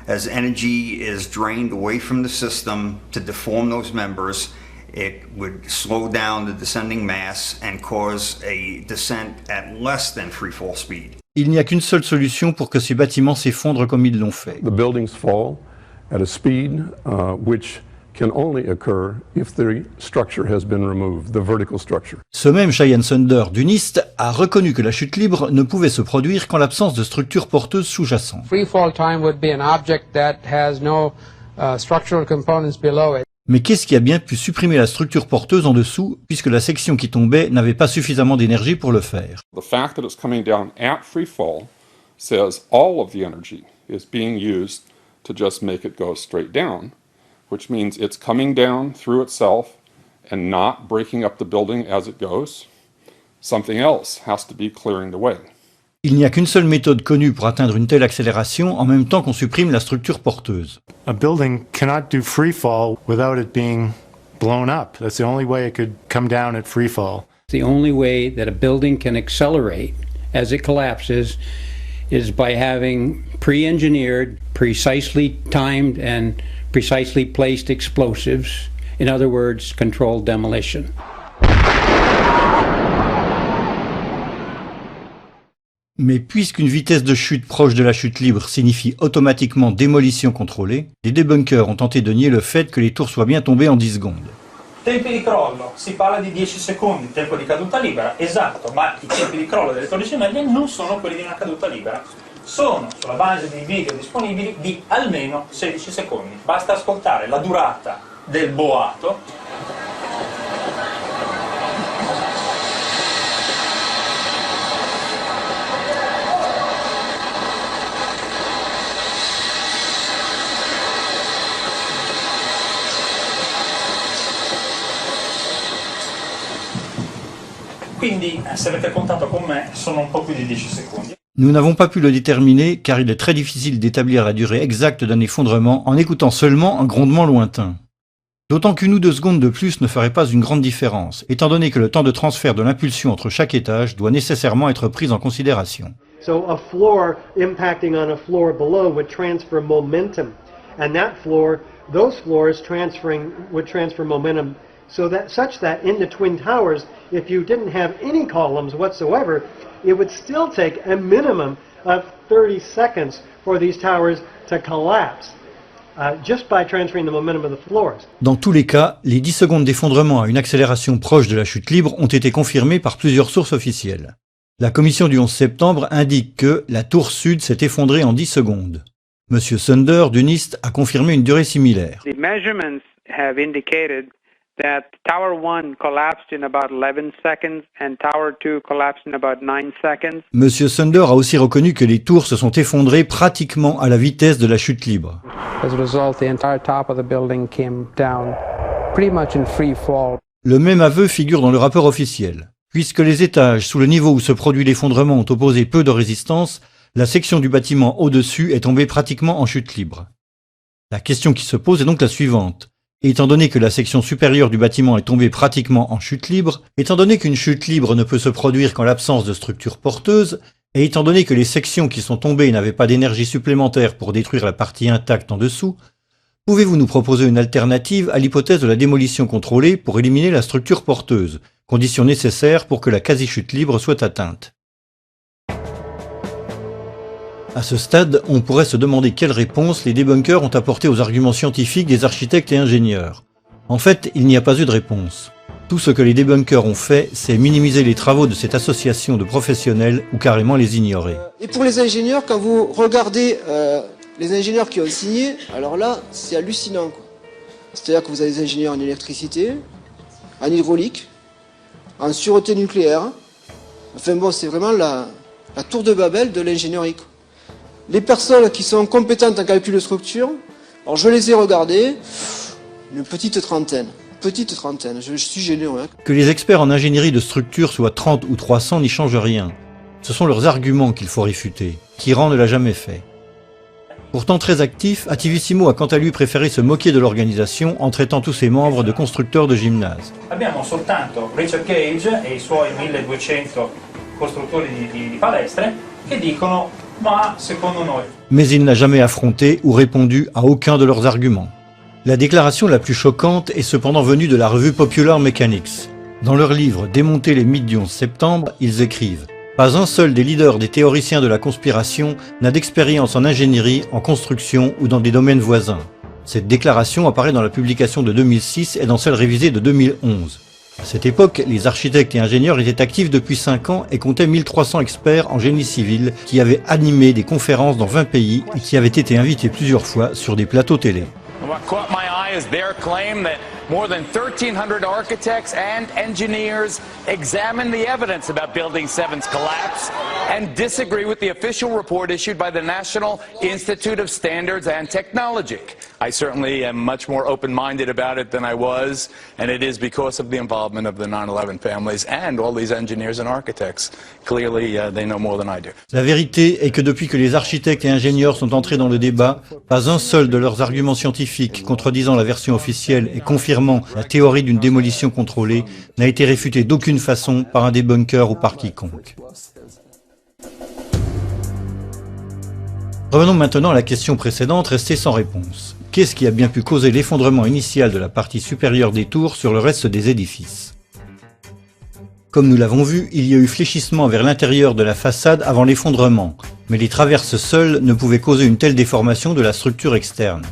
As energy is drained away from the system to deform those members, it would slow down the descending mass and cause a descent at less than free fall speed. Il n'y a qu'une seule solution pour que ces bâtiments s'effondrent comme ils l'ont fait. The buildings fall at a speed which can only occur if the structure has been removed, the vertical structure. Ce même Cheyenne Sunder du NIST a reconnu que la chute libre ne pouvait se produire qu'en l'absence de structures porteuses sous-jacentes. Free fall time would be an object that has no structural components below it. Mais qu'est-ce qui a bien pu supprimer la structure porteuse en dessous, puisque la section qui tombait n'avait pas suffisamment d'énergie pour le faire? The fact that it's coming down at free fall says all of the energy is being used to just make it go straight down, which means it's coming down through itself and not breaking up the building as it goes. Something else has to be clearing the way. Il n'y a qu'une seule méthode connue pour atteindre une telle accélération en même temps qu'on supprime la structure porteuse. A building cannot do free fall without it being blown up. That's the only way it could come down at free fall. The only way that a building can accelerate as it collapses is by having pre-engineered, precisely timed and precisely placed explosives. In other words, controlled demolition. Mais puisqu'une vitesse de chute proche de la chute libre signifie automatiquement démolition contrôlée, les débunkers ont tenté de nier le fait que les tours soient bien tombées en 10 secondes. Tempi di crollo, si parla di 10 secondi, tempo di caduta libera, esatto, ma i tempi di crollo delle torri gemelle non sono quelli di una caduta libera, sono, sulla base dei video disponibili, di almeno 16 secondi. Basta ascoltare la durata del boato. Quindi, se avete contato con me, sono un po' più di 10 secondi. Nous n'avons pas pu le déterminer car il est très difficile d'établir la durée exacte d'un effondrement en écoutant seulement un grondement lointain. D'autant qu'une ou 2 secondes de plus ne ferait pas une grande différence, étant donné que le temps de transfert de l'impulsion entre chaque étage doit nécessairement être pris en considération. So a floor impacting on a floor below would transfer momentum, and that floor, those floors would transfer momentum such that in the Twin Towers, if you didn't have any columns whatsoever, it would still take a minimum of 30 seconds for these towers to collapse. just by transferring the momentum of the floors. Dans tous les cas, les 10 secondes d'effondrement à une accélération proche de la chute libre ont été confirmées par plusieurs sources officielles. La commission du 11 septembre indique que la tour sud s'est effondrée en 10 secondes. Monsieur Sunder, du NIST, a confirmé une durée similaire. The measurements have indicated that Tower 1 collapsed in about 11 seconds and Tower 2 collapsed in about 9 seconds. Monsieur Sunder a aussi reconnu que les tours se sont effondrées pratiquement à la vitesse de la chute libre. As a result, the entire top of the building came down pretty much in free fall. Le même aveu figure dans le rapport officiel. Puisque les étages sous le niveau où se produit l'effondrement ont opposé peu de résistance, la section du bâtiment au-dessus est tombée pratiquement en chute libre. La question qui se pose est donc la suivante. Étant donné que la section supérieure du bâtiment est tombée pratiquement en chute libre, étant donné qu'une chute libre ne peut se produire qu'en l'absence de structure porteuse, et étant donné que les sections qui sont tombées n'avaient pas d'énergie supplémentaire pour détruire la partie intacte en dessous, pouvez-vous nous proposer une alternative à l'hypothèse de la démolition contrôlée pour éliminer la structure porteuse, condition nécessaire pour que la quasi-chute libre soit atteinte? À ce stade, on pourrait se demander quelle réponse les débunkers ont apporté aux arguments scientifiques des architectes et ingénieurs. En fait, il n'y a pas eu de réponse. Tout ce que les débunkers ont fait, c'est minimiser les travaux de cette association de professionnels ou carrément les ignorer. Et pour les ingénieurs, quand vous regardez les ingénieurs qui ont signé, alors là, c'est hallucinant, quoi. C'est-à-dire que vous avez des ingénieurs en électricité, en hydraulique, en sûreté nucléaire. Enfin bon, c'est vraiment la tour de Babel de l'ingénierie, quoi. Les personnes qui sont compétentes en calcul de structure, alors je les ai regardées, une petite trentaine, je suis généreux. Hein. Que les experts en ingénierie de structure soient 30 ou 300 n'y change rien. Ce sont leurs arguments qu'il faut réfuter. Tyran ne l'a jamais fait. Pourtant très actif, Attivissimo a quant à lui préféré se moquer de l'organisation en traitant tous ses membres de constructeurs de gymnase. Abbiamo soltanto Richard Gage e I suoi 1200 costruttori di palestre che dicono ma secondo noi. Mais il n'a jamais affronté ou répondu à aucun de leurs arguments. La déclaration la plus choquante est cependant venue de la revue Popular Mechanics. Dans leur livre Démonter les mythes du 11 septembre, ils écrivent « Pas un seul des leaders des théoriciens de la conspiration n'a d'expérience en ingénierie, en construction ou dans des domaines voisins. » Cette déclaration apparaît dans la publication de 2006 et dans celle révisée de 2011. À cette époque, les architectes et ingénieurs étaient actifs depuis 5 ans et comptaient 1300 experts en génie civil qui avaient animé des conférences dans 20 pays et qui avaient été invités plusieurs fois sur des plateaux télé. What caught my eye is their claim that more than 1,300 architects and engineers examined the evidence about Building 7's collapse and disagree with the official report issued by the National Institute of Standards and Technology. I certainly am much more open-minded about it than I was, and it is because of the involvement of the 9/11 families and all these engineers and architects. Clearly, they know more than I do. La vérité est que depuis que les architectes et ingénieurs sont entrés dans le débat, pas un seul de leurs arguments scientifiques contredisant la version officielle et confirmant la théorie d'une démolition contrôlée n'a été réfuté d'aucune façon par un débunker ou par quiconque. Revenons maintenant à la question précédente restée sans réponse. Qu'est-ce qui a bien pu causer l'effondrement initial de la partie supérieure des tours sur le reste des édifices? Comme nous l'avons vu, il y a eu fléchissement vers l'intérieur de la façade avant l'effondrement, mais les traverses seules ne pouvaient causer une telle déformation de la structure externe.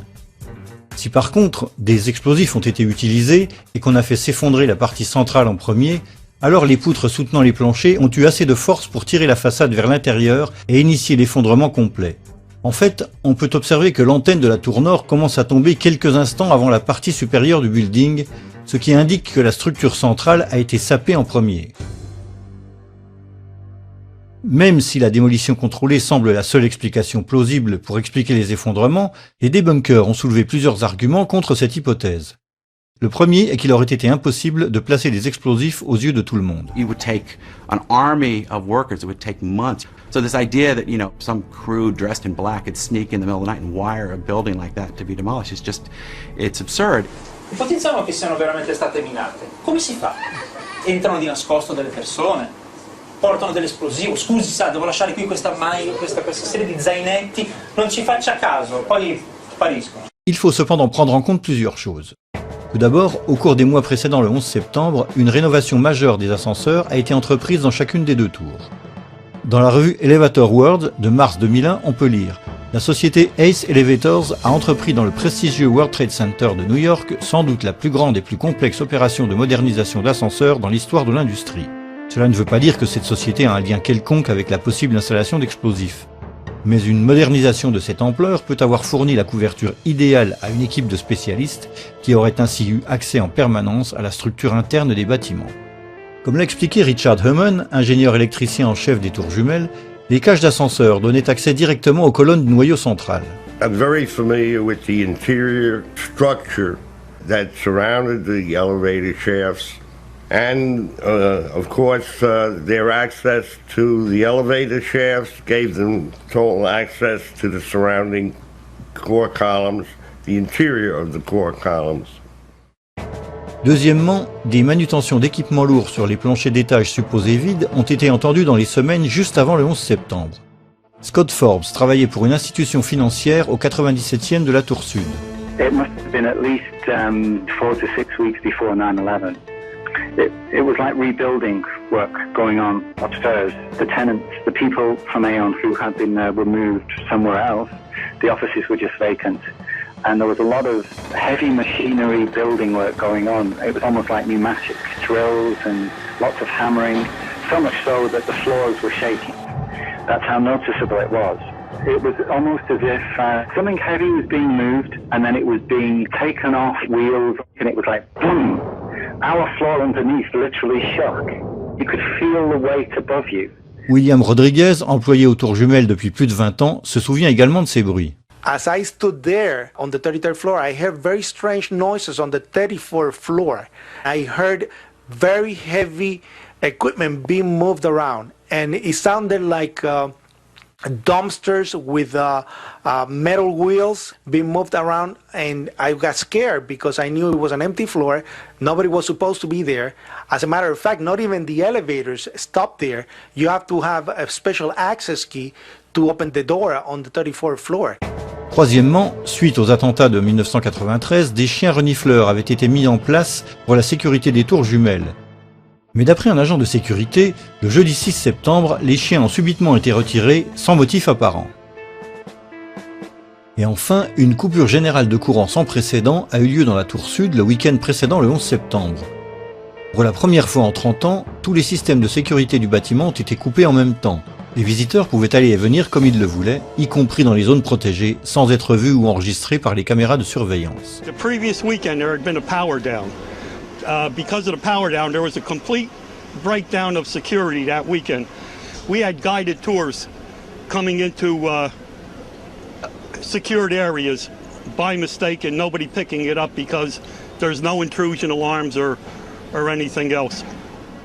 Si par contre, des explosifs ont été utilisés et qu'on a fait s'effondrer la partie centrale en premier, alors les poutres soutenant les planchers ont eu assez de force pour tirer la façade vers l'intérieur et initier l'effondrement complet. En fait, on peut observer que l'antenne de la tour nord commence à tomber quelques instants avant la partie supérieure du building, ce qui indique que la structure centrale a été sapée en premier. Même si la démolition contrôlée semble la seule explication plausible pour expliquer les effondrements, les débunkers ont soulevé plusieurs arguments contre cette hypothèse. Le premier est qu'il aurait été impossible de placer des explosifs aux yeux de tout le monde. It would take an army of workers. It would take months. So this idea that, some crew dressed in black could sneak in the middle of the night and wire a building like that to be demolished is just, it's absurd. Ipotizziamo che siano veramente state minate. Come si fa? Entrano di nascosto delle persone, portano dell'esplosivo. Scusi, devo lasciare qui questa serie di zainetti. Non ci faccia caso, poi spariscono. Il faut cependant prendre en compte plusieurs choses. Tout d'abord, au cours des mois précédant le 11 septembre, une rénovation majeure des ascenseurs a été entreprise dans chacune des deux tours. Dans la revue Elevator World de mars 2001, on peut lire « La société Ace Elevators a entrepris dans le prestigieux World Trade Center de New York sans doute la plus grande et plus complexe opération de modernisation d'ascenseurs dans l'histoire de l'industrie. Cela ne veut pas dire que cette société a un lien quelconque avec la possible installation d'explosifs. Mais une modernisation de cette ampleur peut avoir fourni la couverture idéale à une équipe de spécialistes qui aurait ainsi eu accès en permanence à la structure interne des bâtiments. Comme l'a expliqué Richard Hummon, ingénieur électricien en chef des tours jumelles, les cages d'ascenseurs donnaient accès directement aux colonnes du noyau central. I'm very familiar with the interior structure that surrounded the elevator shafts and, of course, their access to the elevator shafts gave them total access to the surrounding core columns, the interior of the core columns. Deuxièmement, des manutentions d'équipements lourds sur les planchers d'étage supposés vides ont été entendues dans les semaines juste avant le 11 septembre. Scott Forbes travaillait pour une institution financière au 97e de la Tour Sud. It must have been at least 4 to 6 weeks before 9/11. It was like rebuilding work going on upstairs. The tenants, the people from Aon who had been there were moved somewhere else. The offices were just vacant. And there was a lot of heavy machinery building work going on. It was almost like pneumatic drills and lots of hammering, so much so that the floors were shaking. That's how noticeable it was. It was almost as if something heavy was being moved and then it was being taken off wheels and it was like boom. Our floor underneath literally shook. You could feel the weight above you. William Rodriguez, employé aux Tours Jumelles depuis plus de 20 ans, se souvient également de ces bruits. As I stood there on the 33rd floor, I heard very strange noises on the 34th floor. I heard very heavy equipment being moved around, and it sounded like dumpsters with metal wheels being moved around, and I got scared because I knew it was an empty floor. Nobody was supposed to be there. As a matter of fact, not even the elevators stopped there. You have to have a special access key to open the door on the 34th floor. Troisièmement, suite aux attentats de 1993, des chiens renifleurs avaient été mis en place pour la sécurité des tours jumelles. Mais d'après un agent de sécurité, le jeudi 6 septembre, les chiens ont subitement été retirés sans motif apparent. Et enfin, une coupure générale de courant sans précédent a eu lieu dans la tour sud le week-end précédent le 11 septembre. Pour la première fois en 30 ans, tous les systèmes de sécurité du bâtiment ont été coupés en même temps. Les visiteurs pouvaient aller et venir comme ils le voulaient, y compris dans les zones protégées, sans être vus ou enregistrés par les caméras de surveillance. The previous weekend there had been a power down. Because of the power down, there was a complete breakdown of security that weekend. We had guided tours coming into secured areas by mistake and nobody picking it up because there's no intrusion alarms or anything else.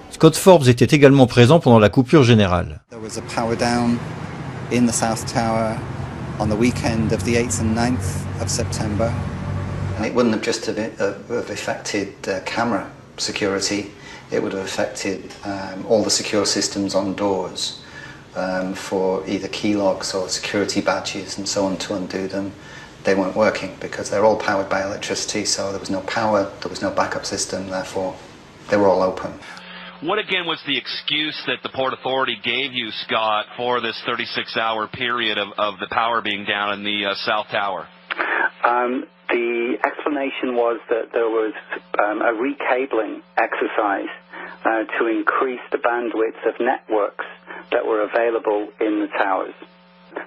Scott Forbes était également présent pendant la coupure générale. There was a power down in the South Tower on the weekend of the 8th and 9th of September. And it wouldn't have just have affected camera security, it would have affected all the secure systems on doors for either key locks or security badges and so on to undo them. They weren't working because they're all powered by electricity, so there was no power, there was no backup system, therefore they were all open. What again was the excuse that the Port Authority gave you, Scott, for this 36-hour period of the power being down in the South Tower? The explanation was that there was a recabling exercise to increase the bandwidth of networks that were available in the towers.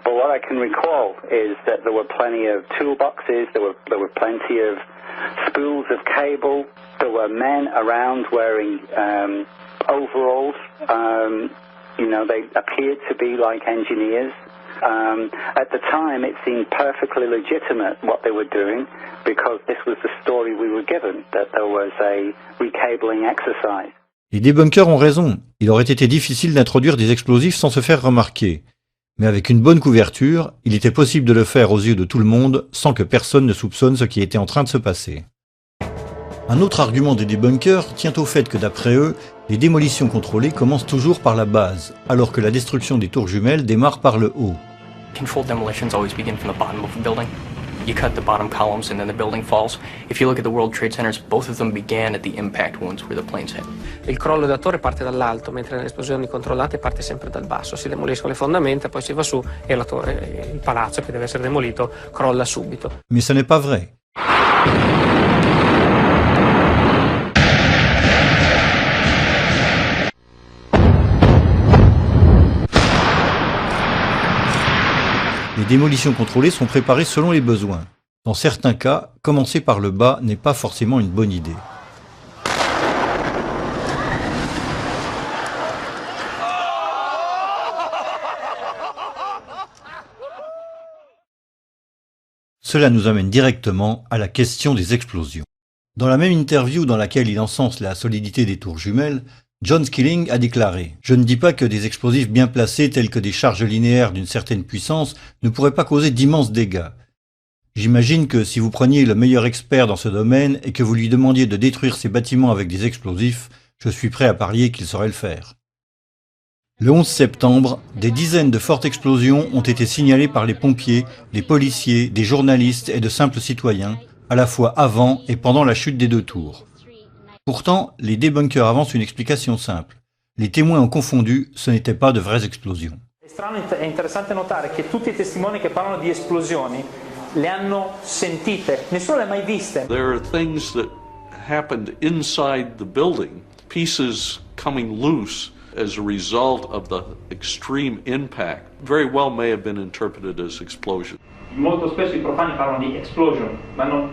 But what I can recall is that there were plenty of toolboxes, there were plenty of spools of cable, there were men around wearing overalls. You know, they appeared to be like engineers. At the time, it seemed perfectly legitimate what they were doing because this was the story we were given, that there was a recabling exercise. Les débunkers ont raison. Il aurait été difficile d'introduire des explosifs sans se faire remarquer. Mais avec une bonne couverture, il était possible de le faire aux yeux de tout le monde sans que personne ne soupçonne ce qui était en train de se passer. Un autre argument des débunkers tient au fait que d'après eux, les démolitions contrôlées commencent toujours par la base, alors que la destruction des tours jumelles démarre par le haut. Controlled demolitions always begin from the bottom of a building. you cut the bottom columns and then the building falls. If you look at the World Trade Centers, both of them began at the impact wounds where the planes hit. Il crollo da torre parte dall'alto, mentre nelle esplosioni controllate parte sempre dal basso. Si demoliscono le fondamenta, poi si va su e la torre, il palazzo che deve essere demolito, crolla subito. Mais ce n'est pas vrai. Les démolitions contrôlées sont préparées selon les besoins. Dans certains cas, commencer par le bas n'est pas forcément une bonne idée. Cela nous amène directement à la question des explosions. Dans la même interview dans laquelle il encense la solidité des tours jumelles, John Skilling a déclaré « Je ne dis pas que des explosifs bien placés tels que des charges linéaires d'une certaine puissance ne pourraient pas causer d'immenses dégâts. J'imagine que si vous preniez le meilleur expert dans ce domaine et que vous lui demandiez de détruire ces bâtiments avec des explosifs, je suis prêt à parier qu'il saurait le faire. » Le 11 septembre, des dizaines de fortes explosions ont été signalées par les pompiers, les policiers, des journalistes et de simples citoyens, à la fois avant et pendant la chute des deux tours. Pourtant, les débunkers avancent une explication simple. Les témoins ont confondu, ce n'étaient pas de vraies explosions. È strano e interessante notare che tutti i testimoni che parlano di esplosioni le hanno sentite, nessuno le ha mai viste. There are things that happened inside the building, pieces coming loose as a result of the extreme impact, very well may have been interpreted as explosion. Molto spesso i profani parlano di explosion, ma non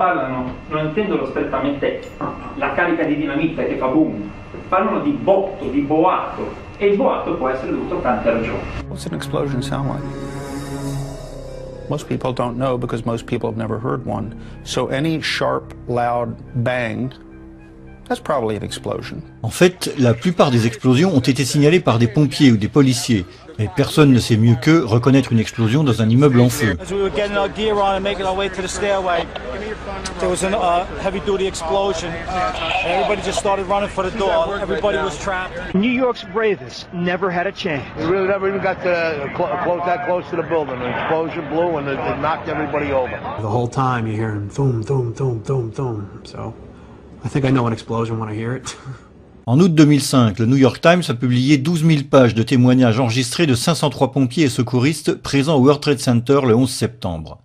intendono strettamente la carica di dinamite che fa boom, parlano di botto, di boato, e il boato può essere dovuto a tante ragioni. What's an explosion sound like? Most people don't know because most people have never heard one. So any sharp, loud bang, that's probably an explosion. En fait, la plupart des explosions ont été signalées par des pompiers ou des policiers, mais personne ne sait mieux qu'eux reconnaître une explosion dans un immeuble en feu. As we were getting our gear on and making our way to the stairway, there was a heavy-duty explosion. Everybody just started running for the door. Everybody was trapped. New York's bravest never had a chance. We really never even got that close to the building. An explosion blew and it knocked everybody over. The whole time you're hearing boom, boom, boom, boom, boom. So I think I know an explosion when I hear it. En août 2005, le New York Times a publié 12 000 pages de témoignages enregistrés de 503 pompiers et secouristes présents au World Trade Center le 11 septembre.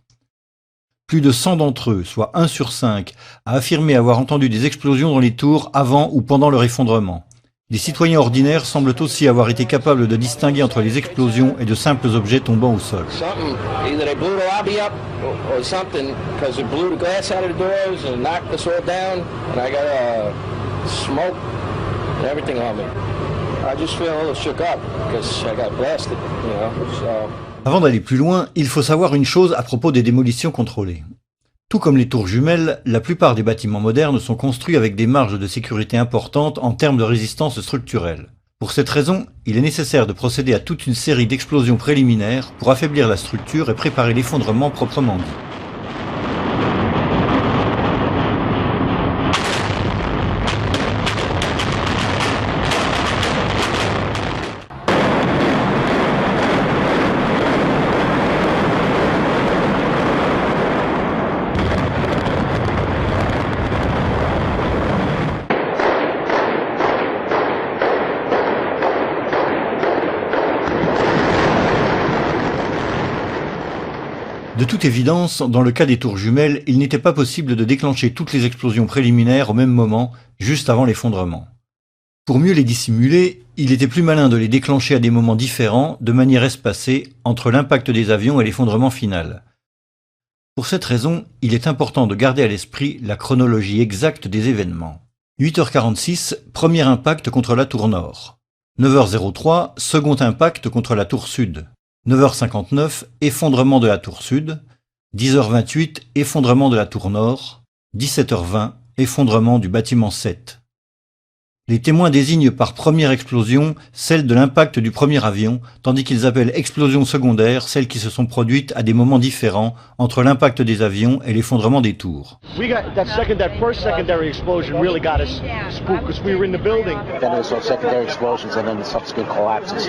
Plus de 100 d'entre eux, soit 1 sur 5, a affirmé avoir entendu des explosions dans les tours avant ou pendant leur effondrement. Les citoyens ordinaires semblent aussi avoir été capables de distinguer entre les explosions et de simples objets tombant au sol. Either they blew the lobby up or something, because it blew the glass out of the doors and knocked us all down, and I got smoke and everything on me. I just feel a little shook up because I got blasted, you know. So. Avant d'aller plus loin, il faut savoir une chose à propos des démolitions contrôlées. Tout comme les tours jumelles, la plupart des bâtiments modernes sont construits avec des marges de sécurité importantes en termes de résistance structurelle. Pour cette raison, il est nécessaire de procéder à toute une série d'explosions préliminaires pour affaiblir la structure et préparer l'effondrement proprement dit. De toute évidence, dans le cas des tours jumelles, il n'était pas possible de déclencher toutes les explosions préliminaires au même moment, juste avant l'effondrement. Pour mieux les dissimuler, il était plus malin de les déclencher à des moments différents, de manière espacée, entre l'impact des avions et l'effondrement final. Pour cette raison, il est important de garder à l'esprit la chronologie exacte des événements. 8h46, premier impact contre la tour nord. 9h03, second impact contre la tour sud. 9h59, effondrement de la tour sud. 10h28, effondrement de la tour nord. 17h20, effondrement du bâtiment 7. Les témoins désignent par première explosion celle de l'impact du premier avion, tandis qu'ils appellent explosion secondaire celles qui se sont produites à des moments différents entre l'impact des avions et l'effondrement des tours. That first secondary explosion really got us spooked because we were in the building. Then there's those secondary explosions and then the subsequent collapses.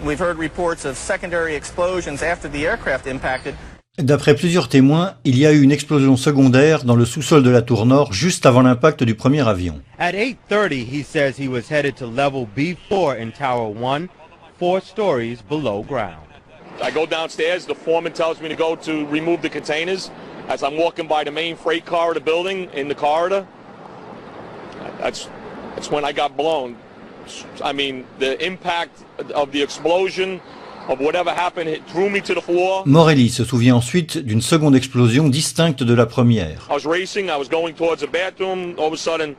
We've heard reports of secondary explosions after the aircraft impacted. D'après plusieurs témoins, il y a eu une explosion secondaire dans le sous-sol de la tour nord juste avant l'impact du premier avion. At 8:30, he says he was headed to level B4 in Tower 1, 4 stories below ground. I go downstairs, the foreman tells me to go to remove the containers. As I'm walking by the main freight car of the building, in the corridor, that's when I got blown. I mean, the impact of the explosion, of whatever happened, it threw me to the floor. Morelli se souvient ensuite d'une seconde explosion distincte de la première. I was racing, I was going towards the bathroom, all of a sudden,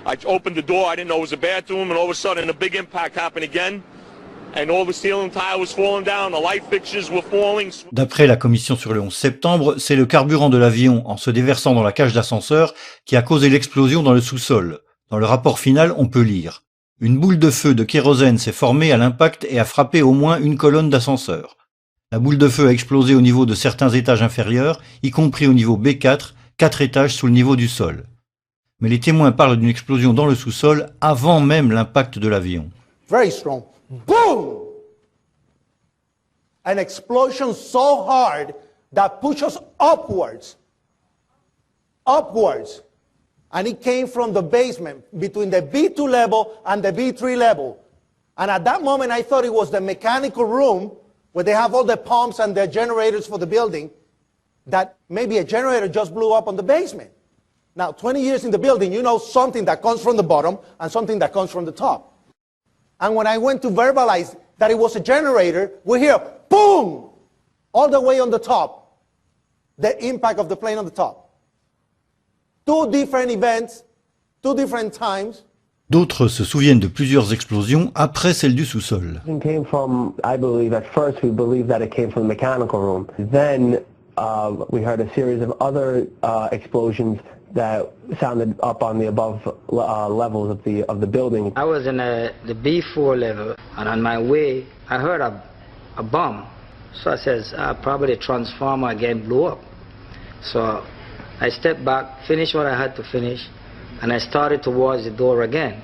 I opened the door, I didn't know it was a bathroom, and all of a sudden a big impact happened again. And all the ceiling tile was falling down, the light fixtures were falling. D'après la commission sur le 11 septembre, c'est le carburant de l'avion, en se déversant dans la cage d'ascenseur, qui a causé l'explosion dans le sous-sol. Dans le rapport final, on peut lire: une boule de feu de kérosène s'est formée à l'impact et a frappé au moins une colonne d'ascenseur. La boule de feu a explosé au niveau de certains étages inférieurs, y compris au niveau B4, 4 étages sous le niveau du sol. Mais les témoins parlent d'une explosion dans le sous-sol avant même l'impact de l'avion. Very strong. Boom! An explosion so hard that pushed us upwards. Upwards. And it came from the basement, between the B2 level and the B3 level. And at that moment, I thought it was the mechanical room where they have all the pumps and the generators for the building, that maybe a generator just blew up on the basement. Now, 20 years in the building, you know something that comes from the bottom and something that comes from the top. And when I went to verbalize that it was a generator, we hear, boom, all the way on the top, the impact of the plane on the top. 2 different events, 2 different times. D'autres se souviennent de plusieurs explosions après celle du sous-sol. It came from, I believe, at first we believed that it came from the mechanical room. Then we heard a series of other explosions that sounded up on the above levels of the building. I was in the B4 level, and on my way, I heard a bomb. So I says, probably the transformer again blew up. So I stepped back, finished what I had to finish, and I started towards the door again.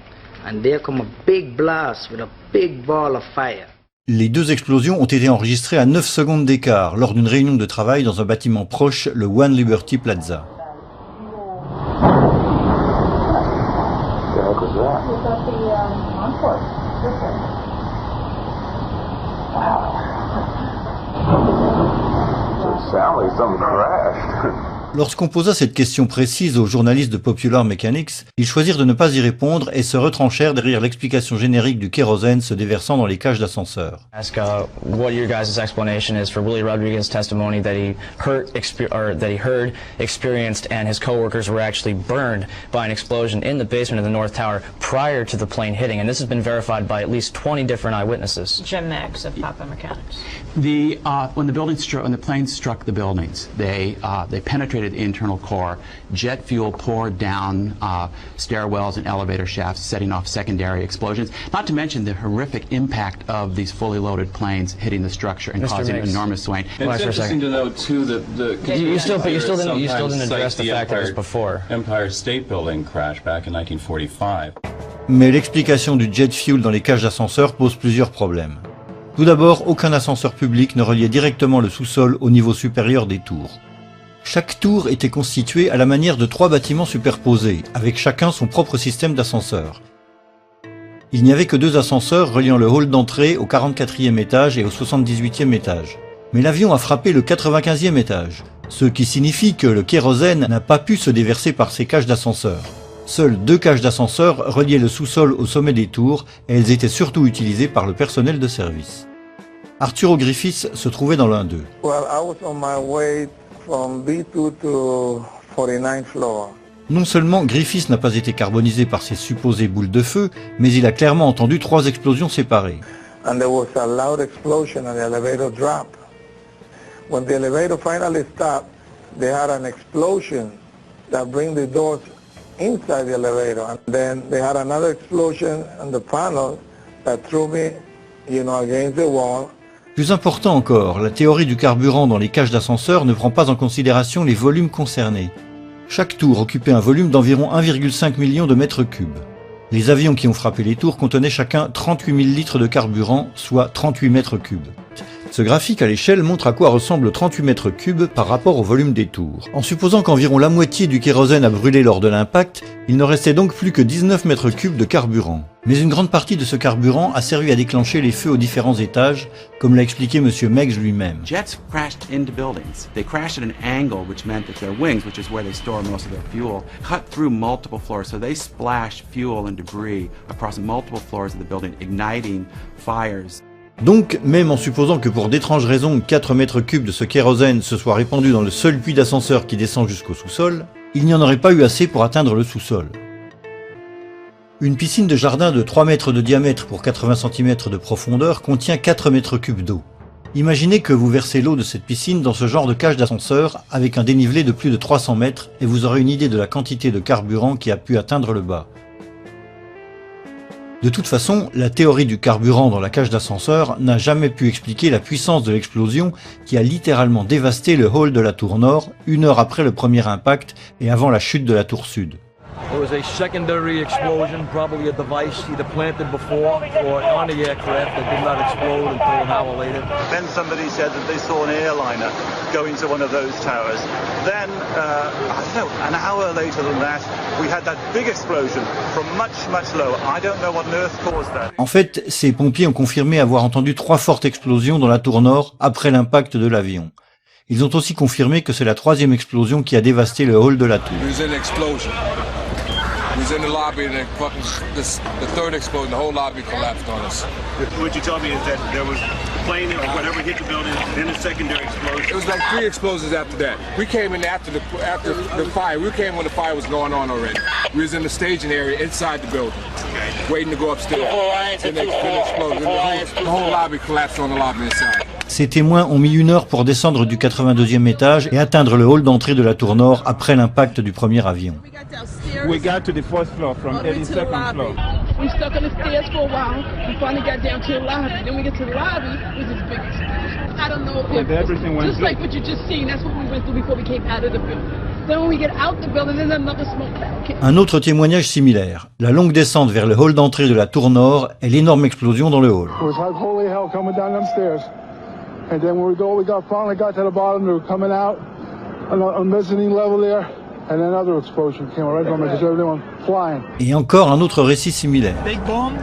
And there come a big blast with a big ball of fire. Les 2 explosions ont été enregistrées à 9 secondes d'écart lors d'une réunion de travail dans un bâtiment proche, le One Liberty Plaza. Lorsqu'on posa cette question précise aux journalistes de Popular Mechanics, ils choisirent de ne pas y répondre et se retranchèrent derrière l'explication générique du kérosène se déversant dans les cages d'ascenseur. Ask what your guys' explanation is for Willie Rodriguez's testimony that he heard, experienced, and his coworkers were actually burned by an explosion in the basement of the North Tower prior to the plane hitting, and this has been verified by at least 20 different eyewitnesses. Jim Meggs of Papa Mechanics. When the planes struck the buildings, they penetrated the internal core. Jet fuel poured down stairwells and elevator shafts, setting off secondary explosions. Not to mention the horrific impact of these fully loaded planes hitting the structure and causing enormous swaying. It's interesting to note too that you still didn't address the fact that it was before Empire State Building crash back in 1945. Mais l'explication du jet fuel dans les cages d'ascenseur pose plusieurs problèmes. Tout d'abord, aucun ascenseur public ne reliait directement le sous-sol au niveau supérieur des tours. Chaque tour était constituée à la manière de 3 bâtiments superposés, avec chacun son propre système d'ascenseur. Il n'y avait que 2 ascenseurs reliant le hall d'entrée au 44e étage et au 78e étage. Mais l'avion a frappé le 95e étage, ce qui signifie que le kérosène n'a pas pu se déverser par ces cages d'ascenseur. Seules 2 cages d'ascenseur reliaient le sous-sol au sommet des tours et elles étaient surtout utilisées par le personnel de service. Arturo Griffiths se trouvait dans l'un d'eux. Well, I was on my way from B2 to 49th floor. Non seulement Griffiths n'a pas été carbonisé par ces supposées boules de feu, mais il a clairement entendu 3 explosions séparées. And there was a loud explosion and the elevator dropped. When the elevator finally stopped, they had an explosion that bring the doors inside the elevator. And then they had another explosion on the panel that threw me, against the wall. Plus important encore, la théorie du carburant dans les cages d'ascenseur ne prend pas en considération les volumes concernés. Chaque tour occupait un volume d'environ 1,5 million de mètres cubes. Les avions qui ont frappé les tours contenaient chacun 38 000 litres de carburant, soit 38 mètres cubes. Ce graphique à l'échelle montre à quoi ressemble 38 mètres cubes par rapport au volume des tours. En supposant qu'environ la moitié du kérosène a brûlé lors de l'impact, il ne restait donc plus que 19 mètres cubes de carburant. Mais une grande partie de ce carburant a servi à déclencher les feux aux différents étages, comme l'a expliqué M. Meggs lui-même. Jets crashed into buildings. They crashed at an angle, which meant that their wings, which is where they store most of their fuel, cut through multiple floors. So they splashed fuel and debris across multiple floors of the building, igniting fires. Donc, même en supposant que pour d'étranges raisons 4 mètres cubes de ce kérosène se soient répandus dans le seul puits d'ascenseur qui descend jusqu'au sous-sol, il n'y en aurait pas eu assez pour atteindre le sous-sol. Une piscine de jardin de 3 mètres de diamètre pour 80 cm de profondeur contient 4 mètres cubes d'eau. Imaginez que vous versez l'eau de cette piscine dans ce genre de cage d'ascenseur avec un dénivelé de plus de 300 mètres et vous aurez une idée de la quantité de carburant qui a pu atteindre le bas. De toute façon, la théorie du carburant dans la cage d'ascenseur n'a jamais pu expliquer la puissance de l'explosion qui a littéralement dévasté le hall de la tour nord, 1 heure après le premier impact et avant la chute de la tour sud. There was a secondary explosion, probably a device either planted before or on the aircraft that did not explode until an hour later. Then somebody said that they saw an airliner go into one of those towers. Then, I don't know, an hour later than that, we had that big explosion from much, much lower. I don't know what on earth caused that. En fait, ces pompiers ont confirmé avoir entendu 3 fortes explosions dans la tour nord après l'impact de l'avion. Ils ont aussi confirmé que c'est la 3e explosion qui a dévasté le hall de la tour. He was in the lobby and the third explosion, the whole lobby collapsed on us. What you told me is that there was a plane or whatever hit the building, then a secondary explosion. It was like 3 explosions after that. We came in after the fire. We came when the fire was going on already. We was in the staging area inside the building, waiting to go upstairs. Then they exploded. The whole lobby collapsed on the lobby inside. Ces témoins ont mis 1 heure pour descendre du 82e étage et atteindre le hall d'entrée de la tour nord après l'impact du premier avion. We got to the first floor from 82nd floor. We stuck on the stairs for a while. We finally got down to the lobby. Then we get to the lobby, it was this big explosion. I don't know if everything went just like what you just seen. That's what we went through before we came out of the building. Then when we get out the building, there's another smoke cloud. Un autre témoignage similaire. La longue descente vers le hall d'entrée de la tour nord et l'énorme explosion dans le hall. It was like holy hell coming down them stairs. And then when we finally got to the bottom, we were coming out on the mezzanine level there, and another explosion came right from it, just everyone flying. Et encore un autre récit similaire. Big boom,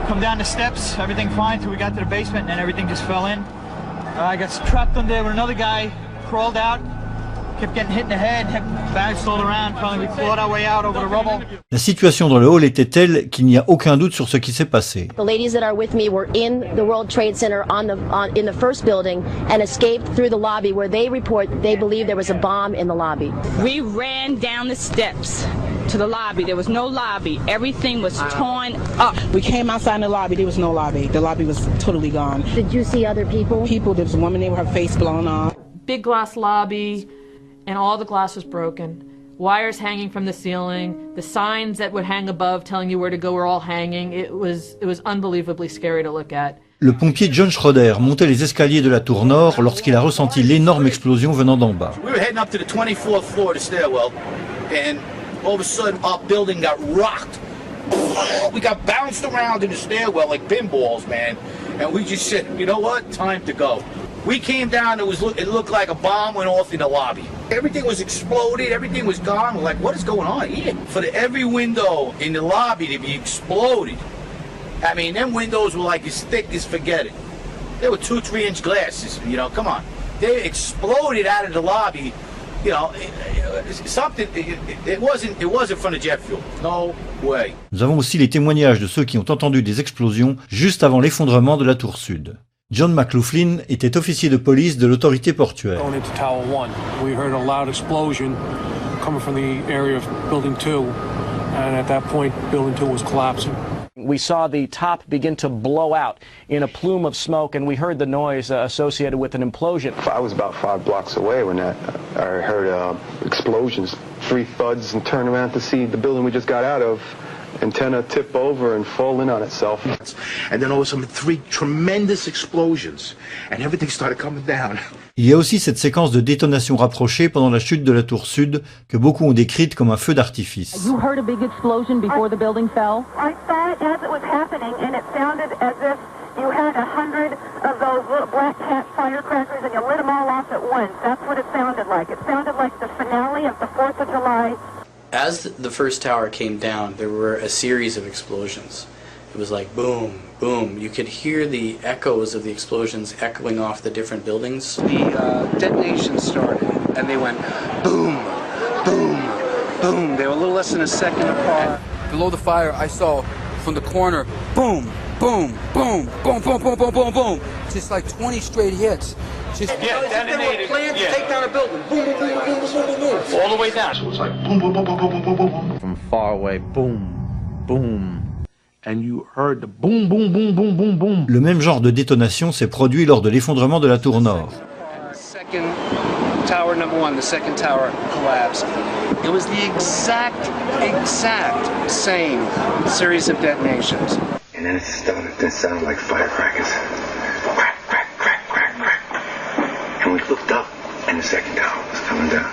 come down the steps, everything fine till we got to the basement, and then everything just fell in. I got trapped under there with another guy, crawled out, kept getting hit in the head, bounced all around, finally we clawed our way out over the rubble. La situation dans le hall était telle qu'il n'y a aucun doute sur ce qui s'est passé. The ladies that are with me were in the World Trade Center in the first building and escaped through the lobby where they report they believe there was a bomb in the lobby. We ran down the steps to the lobby. There was no lobby. Everything was torn up. We came outside in the lobby. There was no lobby. The lobby was totally gone. Did you see other people? People. There was a woman there with her face blown off. Big glass lobby, and all the glass was broken. Wires hanging from the ceiling, the signs that would hang above telling you where to go were all hanging. It was unbelievably scary to look at. Le pompier John Schroeder montait les escaliers de la tour nord lorsqu'il a ressenti l'énorme explosion venant d'en bas. We were heading up to the 24th floor of the stairwell, and all of a sudden our building got rocked. We got bounced around in the stairwell like pinballs, man. And we just said, you know what? Time to go. We came down, it looked like a bomb went off in the lobby. Everything was exploded, everything was gone. We're like, what is going on here? For every window in the lobby to be exploded. I mean, them windows were like as thick as forget it. They were 2-3-inch glasses, you know, come on. They exploded out of the lobby, you know, it wasn't from the jet fuel. No way. Nous avons aussi les témoignages de ceux qui ont entendu des explosions juste avant l'effondrement de la tour sud. John McLaughlin était officier de police de l'autorité portuaire. Going into Tower 1, we heard a loud explosion coming from the area of Building 2, and at that point, Building 2 was collapsing. We saw the top begin to blow out in a plume of smoke, and we heard the noise associated with an implosion. I was about 5 blocks away when I heard explosions, 3 thuds, and turned around to see the building we just got out of. Antenna tip over and fall in on itself. And then all of a sudden 3 tremendous explosions and everything started coming down. Il y a aussi cette séquence de détonation rapprochée pendant la chute de la tour sud que beaucoup ont décrite comme un feu d'artifice. You heard a big explosion before the building fell? I saw it as it was happening and it sounded as if you had 100 of those little black cat firecrackers and you lit them all off at once. That's what it sounded like. It sounded like the finale of the 4th of July. As the first tower came down, there were a series of explosions. It was like boom, boom. You could hear the echoes of the explosions echoing off the different buildings. The detonation started, and they went boom, boom, boom. They were a little less than a second apart. Below the fire, I saw from the corner, boom, boom, boom, boom, boom, boom, boom, boom, boom. Just like 20 straight hits. Just detonated. They were planned to take down a building. Boom, boom, boom, boom, boom, boom, boom. All the way down. So it was like boom, boom, boom, boom, boom, boom, boom, boom. From far away, boom, boom. And you heard the boom, boom, boom, boom, boom, boom. Le même genre de détonation s'est produit lors de l'effondrement de la tour nord. Second tower number 1, the second tower collapsed. It was the exact same series of detonations. And then it started to sound like firecrackers. Crack, crack, crack, crack, crack. And we looked up, and the second tower was coming down.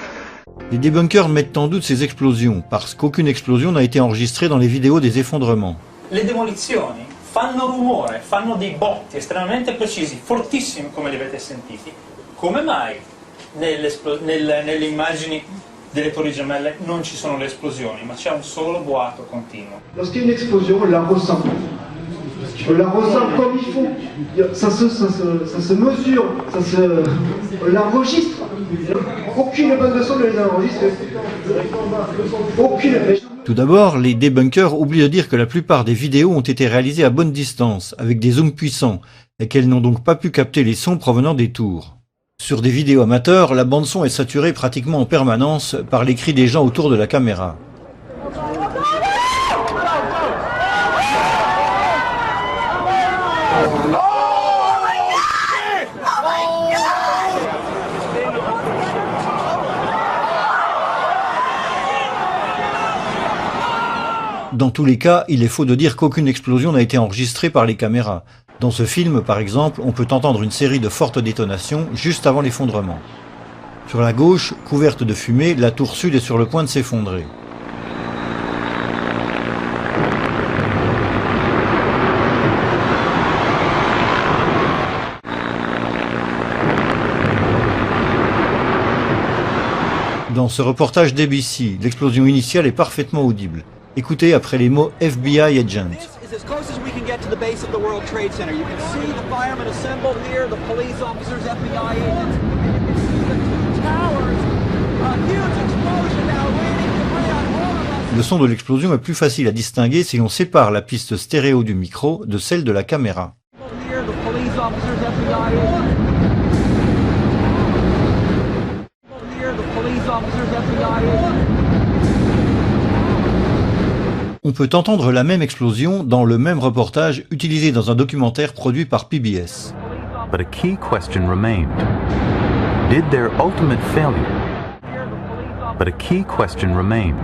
Les débunkers mettent en doute ces explosions, parce qu'aucune explosion n'a été enregistrée dans les vidéos des effondrements. Le demolizioni fanno rumore, fanno dei botti estremamente precisi, fortissimi come li avete sentiti. Come mai nelle immagini delle torri gemelle non ci sono le esplosioni, ma c'è un solo boato continuo? Lorsqu'il y a une explosion, on la ressent. On la ressent comme il faut. Ça se mesure, on l'enregistre. Aucune bande de son ne les enregistre. Aucune. Tout d'abord, les débunkers oublient de dire que la plupart des vidéos ont été réalisées à bonne distance, avec des zooms puissants, et qu'elles n'ont donc pas pu capter les sons provenant des tours. Sur des vidéos amateurs, la bande-son est saturée pratiquement en permanence par les cris des gens autour de la caméra. Dans tous les cas, il est faux de dire qu'aucune explosion n'a été enregistrée par les caméras. Dans ce film, par exemple, on peut entendre une série de fortes détonations juste avant l'effondrement. Sur la gauche, couverte de fumée, la tour sud est sur le point de s'effondrer. Dans ce reportage d'ABC, l'explosion initiale est parfaitement audible. Écoutez après les mots FBI agent. Le son de l'explosion est plus facile à distinguer si l'on sépare la piste stéréo du micro de celle de la caméra. On peut entendre la même explosion dans le même reportage utilisé dans un documentaire produit par PBS. But a key question remained. Did their ultimate failure? But a key question remained.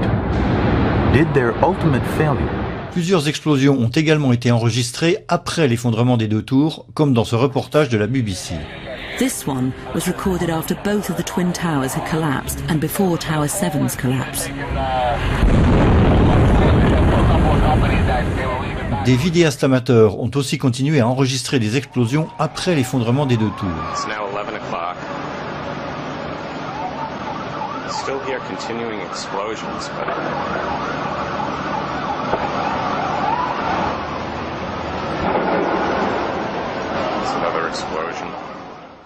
Did their ultimate failure? Plusieurs explosions ont également été enregistrées après l'effondrement des deux tours, comme dans ce reportage de la BBC. This one was recorded after both of the Twin Towers had collapsed and before Tower 7's collapse. Des vidéastes amateurs ont aussi continué à enregistrer des explosions après l'effondrement des deux tours. It's now 11 o'clock. Still hear continuing explosions, but it's another explosion.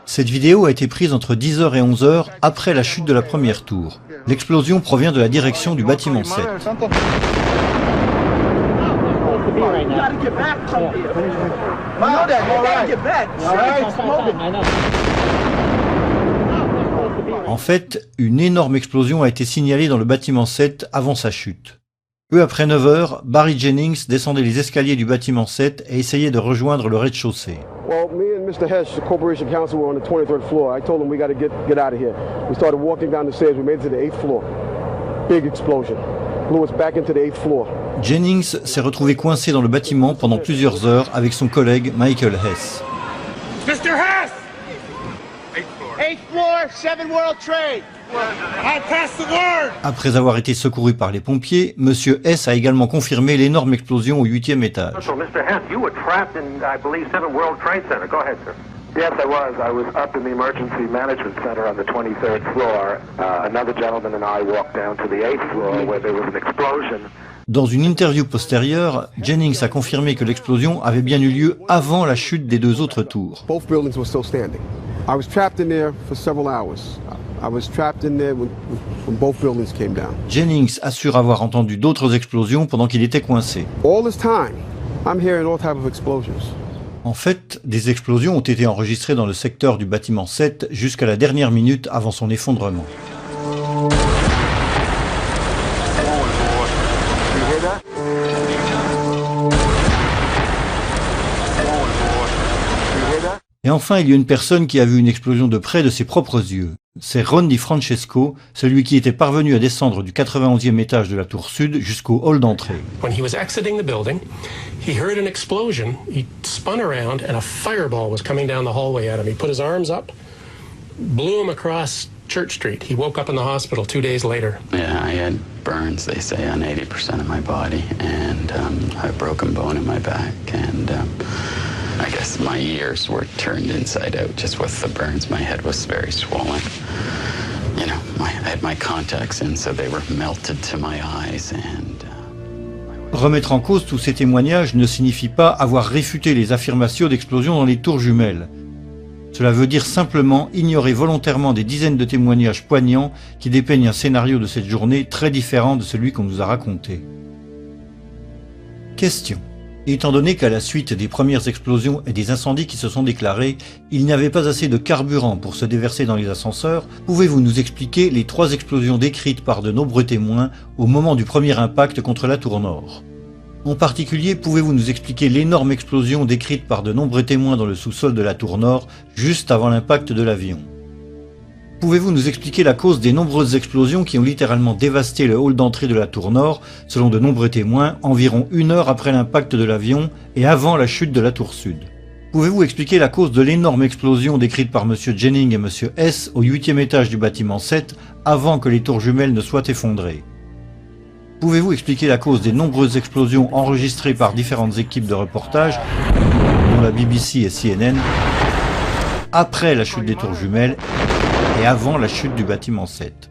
Cette vidéo a été prise entre 10h et 11h après la chute de la première tour. L'explosion provient de la direction du bâtiment 7. En fait, une énorme explosion a été signalée dans le bâtiment 7 avant sa chute. Peu après 9h, Barry Jennings descendait les escaliers du bâtiment 7 et essayait de rejoindre le rez-de-chaussée. Well, me and Mr. Hess, the corporation counsel, were on the 23rd floor. I told him we got to get out of here. We started walking down the stairs. We made it to the 8th floor. Big explosion. Blew us back into the 8th floor. Jennings s'est retrouvé coincé dans le bâtiment pendant plusieurs heures avec son collègue Michael Hess. Mr. Hess! 8th floor, 7 World Trade. Après avoir été secouru par les pompiers, Monsieur S a également confirmé l'énorme explosion au 8e étage. So, Mr. Hess, you were trapped in, I believe, 7 World Trade Center. Go ahead, sir. Yes, I was. I was up in the emergency management center on the 23rd floor. Another gentleman and I walked down to the 8th floor where there was an explosion. Dans une interview postérieure, Jennings a confirmé que l'explosion avait bien eu lieu avant la chute des 2 autres tours. Both buildings were still standing. I was trapped in there for several hours. I was trapped in there when both buildings came down. Jennings assure avoir entendu d'autres explosions pendant qu'il était coincé. All this time, I'm hearing all types of explosions. En fait, des explosions ont été enregistrées dans le secteur du bâtiment 7 jusqu'à la dernière minute avant son effondrement. Et enfin, il y a une personne qui a vu une explosion de près de ses propres yeux. C'est Ron Di Francesco, celui qui était parvenu à descendre du 91e étage de la tour sud jusqu'au hall d'entrée. When he was exiting the building, he heard an explosion. He spun around and a fireball was coming down the hallway at him. He put his arms up, blew him across Church Street. He woke up in the hospital 2 days later. Yeah, I had burns, they say, on 80% of my body, and I have a broken bone in my back, and I guess my ears were turned inside out just with the burns. My head was very swollen. You know, I had my contacts in, so they were melted to my eyes, and Remettre en cause tous ces témoignages ne signifie pas avoir réfuté les affirmations d'explosion dans les tours jumelles. Cela veut dire simplement ignorer volontairement des dizaines de témoignages poignants qui dépeignent un scénario de cette journée très différent de celui qu'on nous a raconté. Question. Étant donné qu'à la suite des premières explosions et des incendies qui se sont déclarés, il n'y avait pas assez de carburant pour se déverser dans les ascenseurs, pouvez-vous nous expliquer les 3 explosions décrites par de nombreux témoins au moment du premier impact contre la tour nord? En particulier, pouvez-vous nous expliquer l'énorme explosion décrite par de nombreux témoins dans le sous-sol de la tour nord, juste avant l'impact de l'avion? Pouvez-vous nous expliquer la cause des nombreuses explosions qui ont littéralement dévasté le hall d'entrée de la tour nord, selon de nombreux témoins, environ 1 heure après l'impact de l'avion et avant la chute de la tour sud? Pouvez-vous expliquer la cause de l'énorme explosion décrite par M. Jennings et M. S au 8e étage du bâtiment 7, avant que les tours jumelles ne soient effondrées? Pouvez-vous expliquer la cause des nombreuses explosions enregistrées par différentes équipes de reportage, dont la BBC et CNN, après la chute des tours jumelles et avant la chute du bâtiment 7?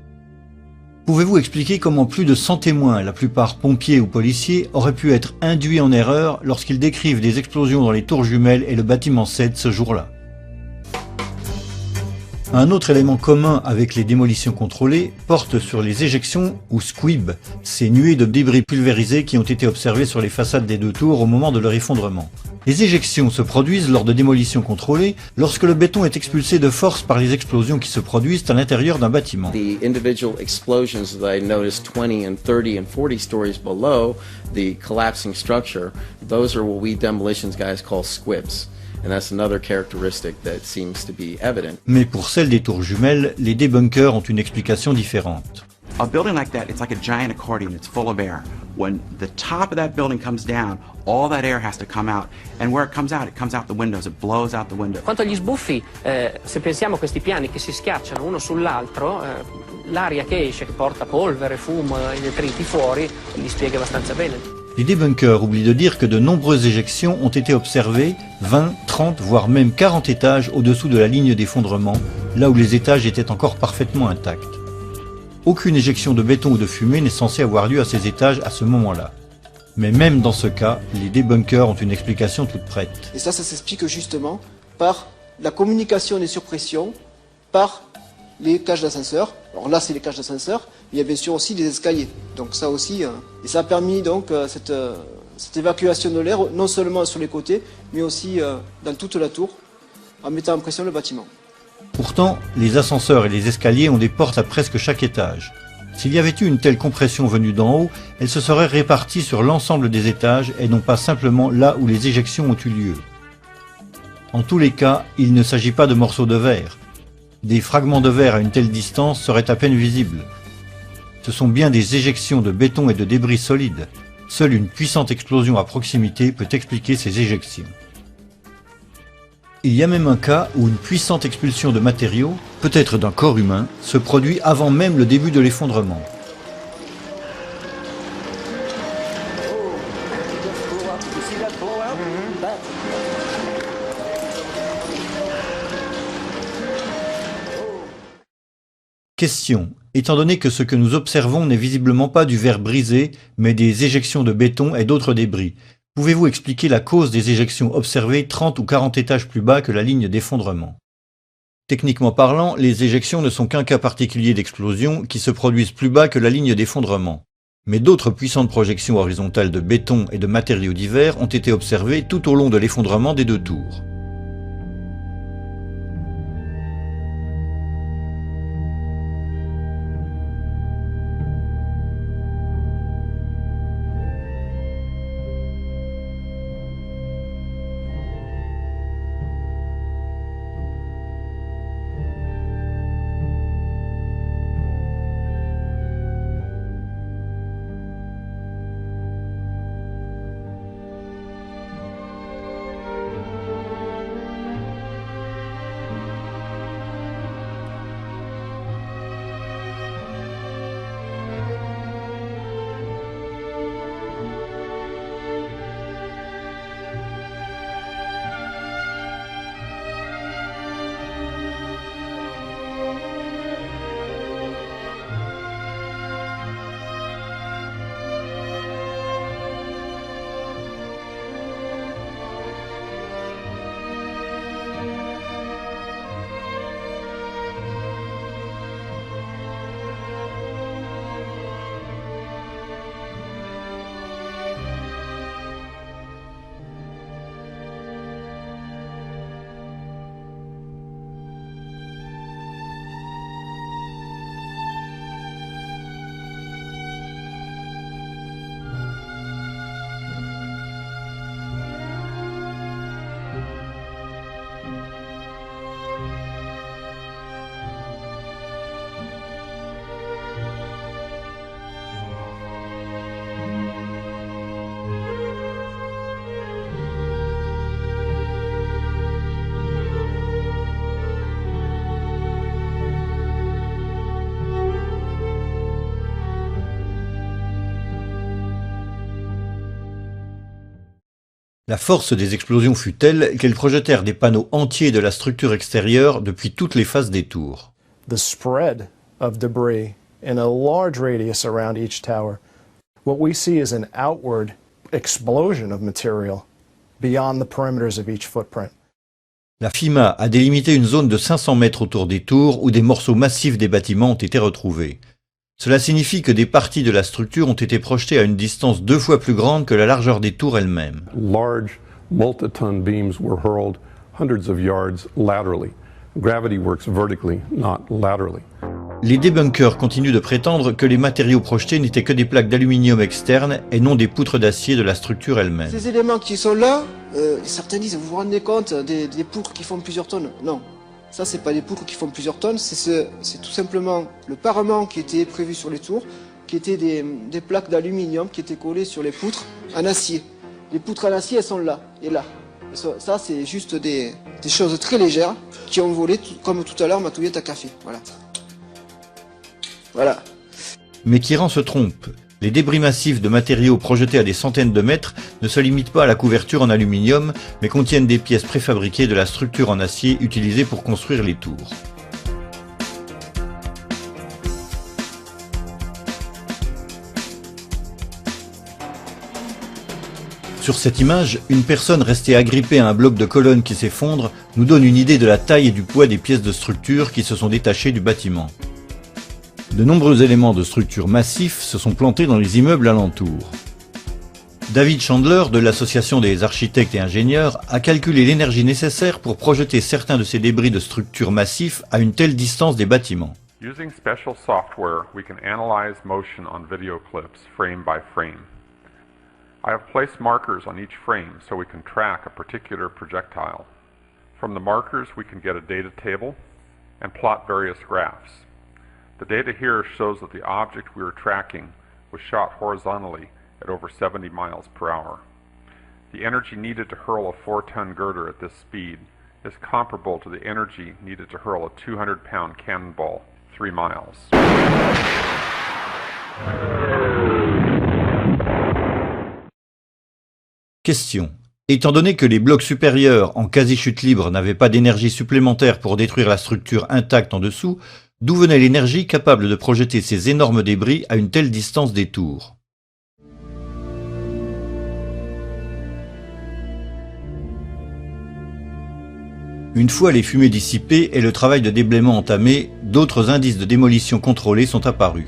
Pouvez-vous expliquer comment plus de 100 témoins, la plupart pompiers ou policiers, auraient pu être induits en erreur lorsqu'ils décrivent des explosions dans les tours jumelles et le bâtiment 7 ce jour-là? Un autre élément commun avec les démolitions contrôlées porte sur les éjections ou squibs, ces nuées de débris pulvérisés qui ont été observées sur les façades des 2 tours au moment de leur effondrement. Les éjections se produisent lors de démolitions contrôlées lorsque le béton est expulsé de force par les explosions qui se produisent à l'intérieur d'un bâtiment. The individual explosions that I noticed 20 and 30 and 40 stories below the collapsing structure, those are what we demolitions guys call squibs. And that's another characteristic that seems to be evident. Mais pour celle des tours jumelles, les débunkers ont une explication différente. A building like that, it's like a giant accordion. It's full of air. When the top of that building comes down, all that air has to come out. And where it comes out the windows. It blows out the window. Quanto agli sbuffi, se pensiamo a questi piani che si schiacciano uno sull'altro, l'aria che esce, che porta polvere, fumo e detriti fuori, li spiega abbastanza bene. Les débunkers oublient de dire que de nombreuses éjections ont été observées 20, 30, voire même 40 étages au-dessous de la ligne d'effondrement, là où les étages étaient encore parfaitement intacts. Aucune éjection de béton ou de fumée n'est censée avoir lieu à ces étages à ce moment-là. Mais même dans ce cas, les débunkers ont une explication toute prête. Et ça s'explique justement par la communication des surpressions, par les cages d'ascenseur. Alors là, c'est les cages d'ascenseur, mais il y a bien sûr aussi des escaliers. Donc ça aussi, et ça a permis donc cette évacuation de l'air, non seulement sur les côtés, mais aussi dans toute la tour, en mettant en pression le bâtiment. Pourtant, les ascenseurs et les escaliers ont des portes à presque chaque étage. S'il y avait eu une telle compression venue d'en haut, elle se serait répartie sur l'ensemble des étages et non pas simplement là où les éjections ont eu lieu. En tous les cas, il ne s'agit pas de morceaux de verre. Des fragments de verre à une telle distance seraient à peine visibles. Ce sont bien des éjections de béton et de débris solides. Seule une puissante explosion à proximité peut expliquer ces éjections. Il y a même un cas où une puissante expulsion de matériaux, peut-être d'un corps humain, se produit avant même le début de l'effondrement. Question. Étant donné que ce que nous observons n'est visiblement pas du verre brisé, mais des éjections de béton et d'autres débris, pouvez-vous expliquer la cause des éjections observées 30 ou 40 étages plus bas que la ligne d'effondrement? Techniquement parlant, les éjections ne sont qu'un cas particulier d'explosion qui se produisent plus bas que la ligne d'effondrement. Mais d'autres puissantes projections horizontales de béton et de matériaux divers ont été observées tout au long de l'effondrement des deux tours. La force des explosions fut telle qu'elles projetèrent des panneaux entiers de la structure extérieure depuis toutes les faces des tours. The spread of debris in a large radius around each tower. What we see is an outward explosion of material beyond the perimeters of each footprint. La FIMA a délimité une zone de 500 mètres autour des tours où des morceaux massifs des bâtiments ont été retrouvés. Cela signifie que des parties de la structure ont été projetées à une distance 2 fois plus grande que la largeur des tours elles-mêmes. Large, multi-ton beams were hurled hundreds of yards laterally. Gravity works vertically, not laterally. Les débunkers continuent de prétendre que les matériaux projetés n'étaient que des plaques d'aluminium externes et non des poutres d'acier de la structure elle-même. Ces éléments qui sont là, certains disent, vous vous rendez compte des poutres qui font plusieurs tonnes? Non. Ça, c'est pas des poutres qui font plusieurs tonnes, c'est tout simplement le parement qui était prévu sur les tours, qui étaient des plaques d'aluminium qui étaient collées sur les poutres en acier. Les poutres en acier, elles sont là et là. Et ça, c'est juste des choses très légères qui ont volé, comme tout à l'heure, ma touillette à café. Voilà. Voilà. Mais Kiran se trompe. Les débris massifs de matériaux projetés à des centaines de mètres ne se limitent pas à la couverture en aluminium, mais contiennent des pièces préfabriquées de la structure en acier utilisée pour construire les tours. Sur cette image, une personne restée agrippée à un bloc de colonnes qui s'effondre nous donne une idée de la taille et du poids des pièces de structure qui se sont détachées du bâtiment. De nombreux éléments de structure massifs se sont plantés dans les immeubles alentours. David Chandler, de l'Association des architectes et ingénieurs, a calculé l'énergie nécessaire pour projeter certains de ces débris de structure massifs à une telle distance des bâtiments. Using special software, we can analyze motion on video clips frame by frame. I have placed markers on each frame so we can track a particular projectile. From the markers, we can get a data table and plot various graphs. The data here shows that the object we were tracking was shot horizontally at over 70 miles per hour. The energy needed to hurl a 4-ton girder at this speed is comparable to the energy needed to hurl a 200-pound cannonball 3 miles. Question. Étant donné que les blocs supérieurs en quasi-chute libre n'avaient pas d'énergie supplémentaire pour détruire la structure intacte en dessous, d'où venait l'énergie capable de projeter ces énormes débris à une telle distance des tours? Une fois les fumées dissipées et le travail de déblaiement entamé, d'autres indices de démolition contrôlée sont apparus.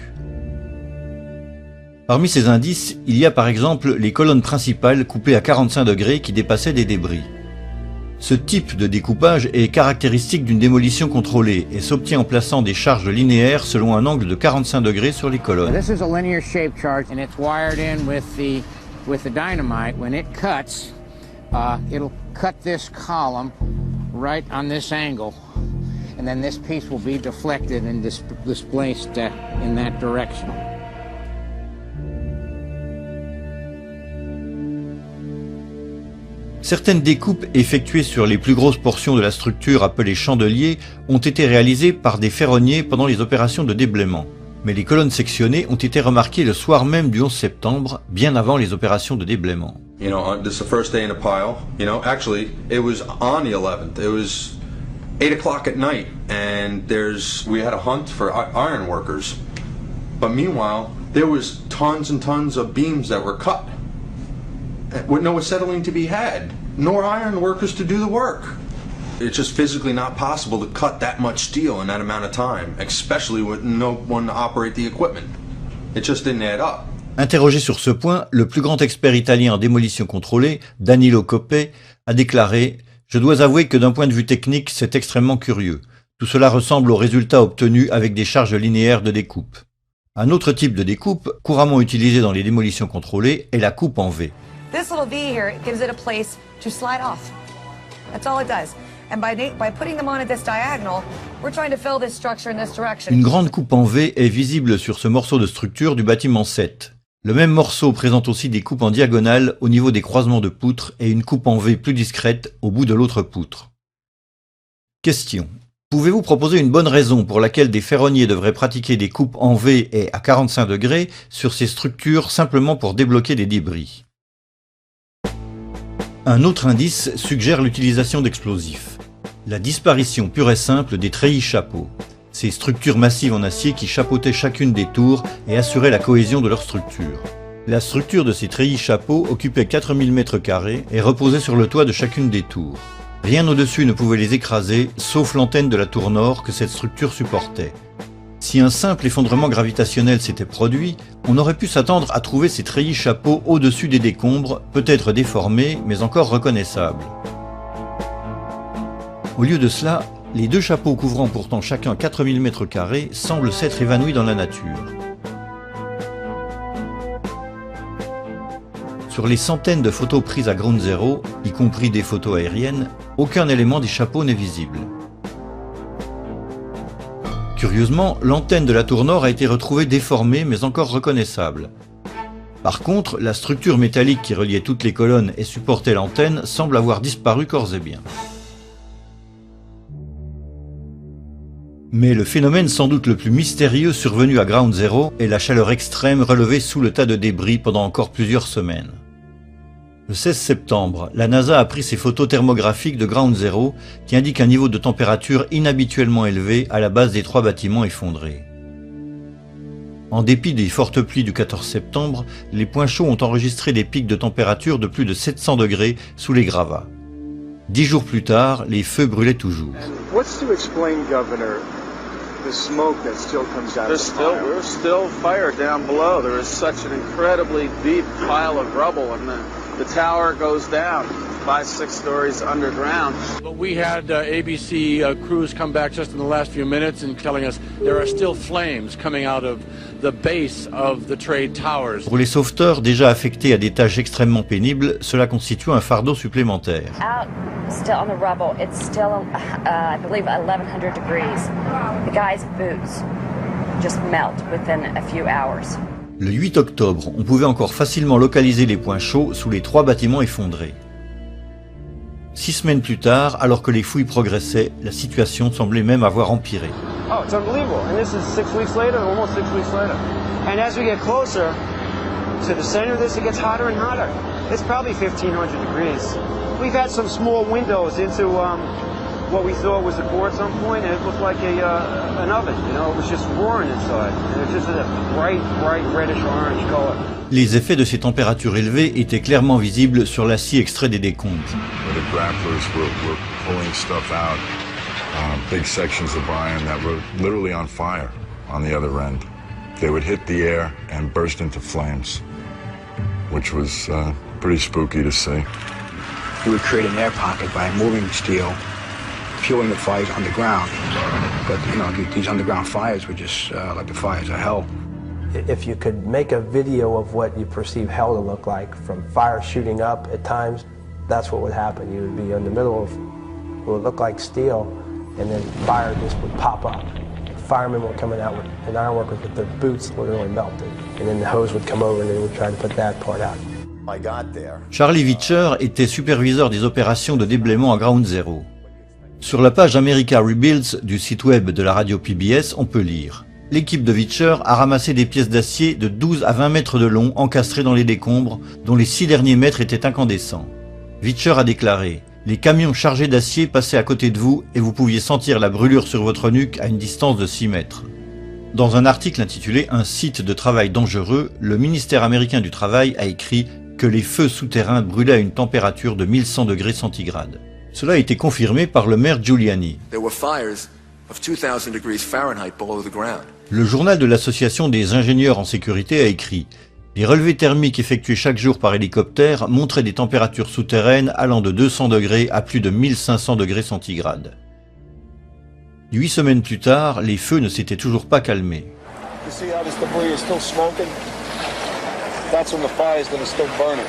Parmi ces indices, il y a par exemple les colonnes principales coupées à 45 degrés qui dépassaient des débris. Ce type de découpage est caractéristique d'une démolition contrôlée et s'obtient en plaçant des charges linéaires selon un angle de 45 degrés sur les colonnes. This is a linear shape charge and it's wired in with the dynamite. When it cuts, it'll cut this column right on this angle, and then this piece will be deflected and displaced in that direction. Certaines découpes effectuées sur les plus grosses portions de la structure appelées chandeliers ont été réalisées par des ferronniers pendant les opérations de déblaiement. Mais les colonnes sectionnées ont été remarquées le soir même du 11 septembre, bien avant les opérations de déblaiement. You know, this is the first day in a pile. You know, actually, it was on the 11th. It was 8 o'clock at night, and we had a hunt for iron workers. But meanwhile, there was tons and tons of beams that were cut, with no acetylene to be had, nor iron workers to do the work. It's just physically not possible to cut that much steel in that amount of time, especially with no one to operate the equipment. It just didn't add up. Interrogé sur ce point, le plus grand expert italien en démolition contrôlée, Danilo Coppe, a déclaré « Je dois avouer que d'un point de vue technique, c'est extrêmement curieux. Tout cela ressemble aux résultats obtenus avec des charges linéaires de découpe. » Un autre type de découpe, couramment utilisé dans les démolitions contrôlées, est la coupe en V. This little V here gives it a place to slide off. That's all it does. And by putting them on at this diagonal, we're trying to fill this structure in this direction. Une grande coupe en V est visible sur ce morceau de structure du bâtiment 7. Le même morceau présente aussi des coupes en diagonale au niveau des croisements de poutres et une coupe en V plus discrète au bout de l'autre poutre. Question. Pouvez-vous proposer une bonne raison pour laquelle des ferronniers devraient pratiquer des coupes en V et à 45 degrés sur ces structures simplement pour débloquer des débris? Un autre indice suggère l'utilisation d'explosifs. La disparition pure et simple des treillis chapeaux. Ces structures massives en acier qui chapeautaient chacune des tours et assuraient la cohésion de leur structure. La structure de ces treillis chapeaux occupait 4000 m² et reposait sur le toit de chacune des tours. Rien au-dessus ne pouvait les écraser, sauf l'antenne de la tour nord que cette structure supportait. Si un simple effondrement gravitationnel s'était produit, on aurait pu s'attendre à trouver ces treillis chapeaux au-dessus des décombres, peut-être déformés, mais encore reconnaissables. Au lieu de cela, les deux chapeaux couvrant pourtant chacun 4000 m² semblent s'être évanouis dans la nature. Sur les centaines de photos prises à Ground Zero, y compris des photos aériennes, aucun élément des chapeaux n'est visible. Curieusement, l'antenne de la tour nord a été retrouvée déformée mais encore reconnaissable. Par contre, la structure métallique qui reliait toutes les colonnes et supportait l'antenne semble avoir disparu corps et bien. Mais le phénomène sans doute le plus mystérieux survenu à Ground Zero est la chaleur extrême relevée sous le tas de débris pendant encore plusieurs semaines. Le 16 septembre, la NASA a pris ses photos thermographiques de Ground Zero qui indiquent un niveau de température inhabituellement élevé à la base des 3 bâtiments effondrés. En dépit des fortes pluies du 14 septembre, les points chauds ont enregistré des pics de température de plus de 700 degrés sous les gravats. 10 jours plus tard, les feux brûlaient toujours. What's to explain, Governor, the smoke that still comes out of the fire? There's still fire down below. There is such an incredibly deep pile of rubble, and the tower goes down 5-6 stories underground. But we had ABC crews come back just in the last few minutes and telling us there are still flames coming out of the base of the trade towers. Pour les sauveteurs déjà affectés à des tâches extrêmement pénibles, cela constitue un fardeau supplémentaire. Out, still on the rubble, it's still, I believe, 1100 degrees. The guy's boots just melt within a few hours. Le 8 octobre, on pouvait encore facilement localiser les points chauds sous les 3 bâtiments effondrés. 6 semaines plus tard, alors que les fouilles progressaient, la situation semblait même avoir empiré. Oh, it's unbelievable. And this is 6 weeks later, almost 6 weeks later. And as we get closer to the center of this, it gets hotter and hotter. It's probably 1,500 degrees. We've had some small windows into what we thought was a core at some point, and it looked like an oven. You know, it was just roaring inside. And it was just a bright reddish orange color. Les effets de ces températures élevées étaient clairement visibles sur l'acier extrait des décombres. The grapplers were pulling stuff out, big sections of iron that were literally on fire on the other end. They would hit the air and burst into flames, which was pretty spooky to see. We would create an air pocket by moving steel, fueling the fires underground. But, you know, these underground fires were just like the fires of hell. If you could make a video of what you perceive hell to look like, from fire shooting up at times, that's what would happen. You would be in the middle of what would look like steel, and then fire just would pop up. Firemen were coming out and ironworkers with their boots literally melted, and then the hose would come over and they would try to put that part out. Charlie Vitcher était superviseur des opérations de déblaiement à Ground Zero. Sur la page America Rebuilds du site web de la radio PBS, on peut lire: l'équipe de Vitcher a ramassé des pièces d'acier de 12 à 20 mètres de long encastrées dans les décombres, dont les 6 derniers mètres étaient incandescents. Vitcher a déclaré: les camions chargés d'acier passaient à côté de vous et vous pouviez sentir la brûlure sur votre nuque à une distance de 6 mètres. Dans un article intitulé « Un site de travail dangereux », le ministère américain du Travail a écrit que les feux souterrains brûlaient à une température de 1100 degrés centigrades. Cela a été confirmé par le maire Giuliani. Le journal de l'Association des ingénieurs en sécurité a écrit: les relevés thermiques effectués chaque jour par hélicoptère montraient des températures souterraines allant de 200 degrés à plus de 1500 degrés centigrades. 8 semaines plus tard, les feux ne s'étaient toujours pas calmés. That's when the fire is going to still burning.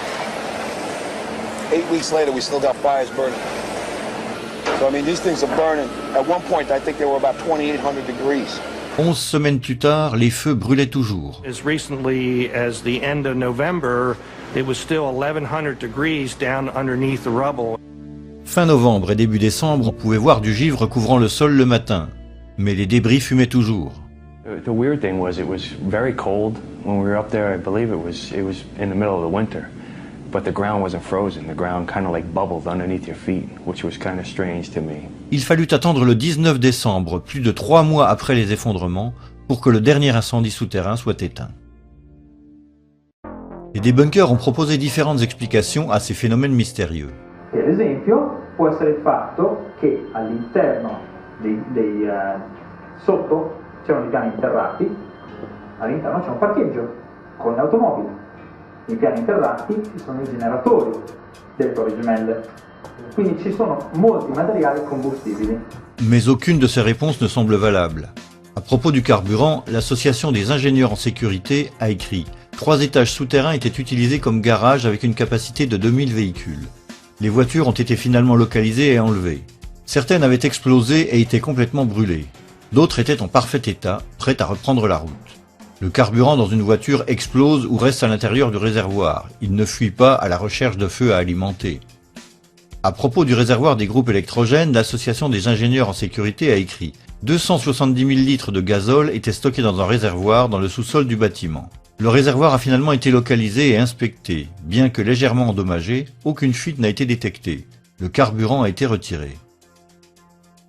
8 weeks later, we still got fires burning. So, I mean, these things are burning. At one point, I think they were about 2,800 degrees. 11 semaines plus tard, les feux brûlaient toujours. As recently as the end of November, it was still 1,100 degrees down underneath the rubble. Fin novembre et début décembre, on pouvait voir du givre couvrant le sol le matin, mais les débris fumaient toujours. The weird thing was it was very cold when we were up there. I believe it was in the middle of the winter, but the ground wasn't frozen. The ground kind of like bubbled underneath your feet, which was kind of strange to me. Il fallut attendre le 19 décembre, plus de 3 mois après les effondrements, pour que le dernier incendie souterrain soit éteint. Les débunkers ont proposé différentes explications à ces phénomènes mystérieux. Per esempio, può essere il fatto che all'interno dei sotto c'erano i piani interrati, all'interno c'è un parcheggio con le automobili. Nei piani interrati ci sono i generatori delle torri gemelle, quindi ci sono molti materiali combustibili. Mais aucune de ces réponses ne semble valable. À propos du carburant, l'Association des ingénieurs en sécurité a écrit: 3 étages souterrains étaient utilisés comme garage avec une capacité de 2000 véhicules. Les voitures ont été finalement localisées et enlevées. Certaines avaient explosé et étaient complètement brûlées. D'autres étaient en parfait état, prêtes à reprendre la route. Le carburant dans une voiture explose ou reste à l'intérieur du réservoir. Il ne fuit pas à la recherche de feu à alimenter. À propos du réservoir des groupes électrogènes, l'Association des ingénieurs en sécurité a écrit: 270 000 litres de gazole étaient stockés dans un réservoir dans le sous-sol du bâtiment. Le réservoir a finalement été localisé et inspecté. Bien que légèrement endommagé, aucune fuite n'a été détectée. Le carburant a été retiré.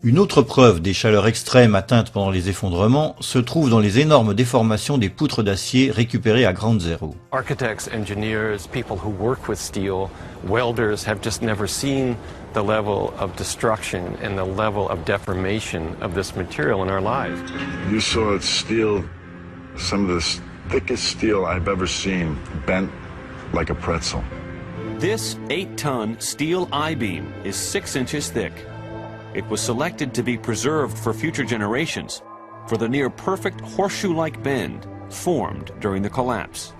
Une autre preuve des chaleurs extrêmes atteintes pendant les effondrements se trouve dans les énormes déformations des poutres d'acier récupérées à Ground Zero. Architects, engineers, people who work with steel, welders have just never seen the level of destruction and the level of deformation of this material in our lives. You saw steel, some of the thickest steel I've ever seen, bent like a pretzel. This 8-ton steel I-beam is 6 inches thick. It was selected to be preserved for future generations for the near-perfect horseshoe-like bend formed during the collapse.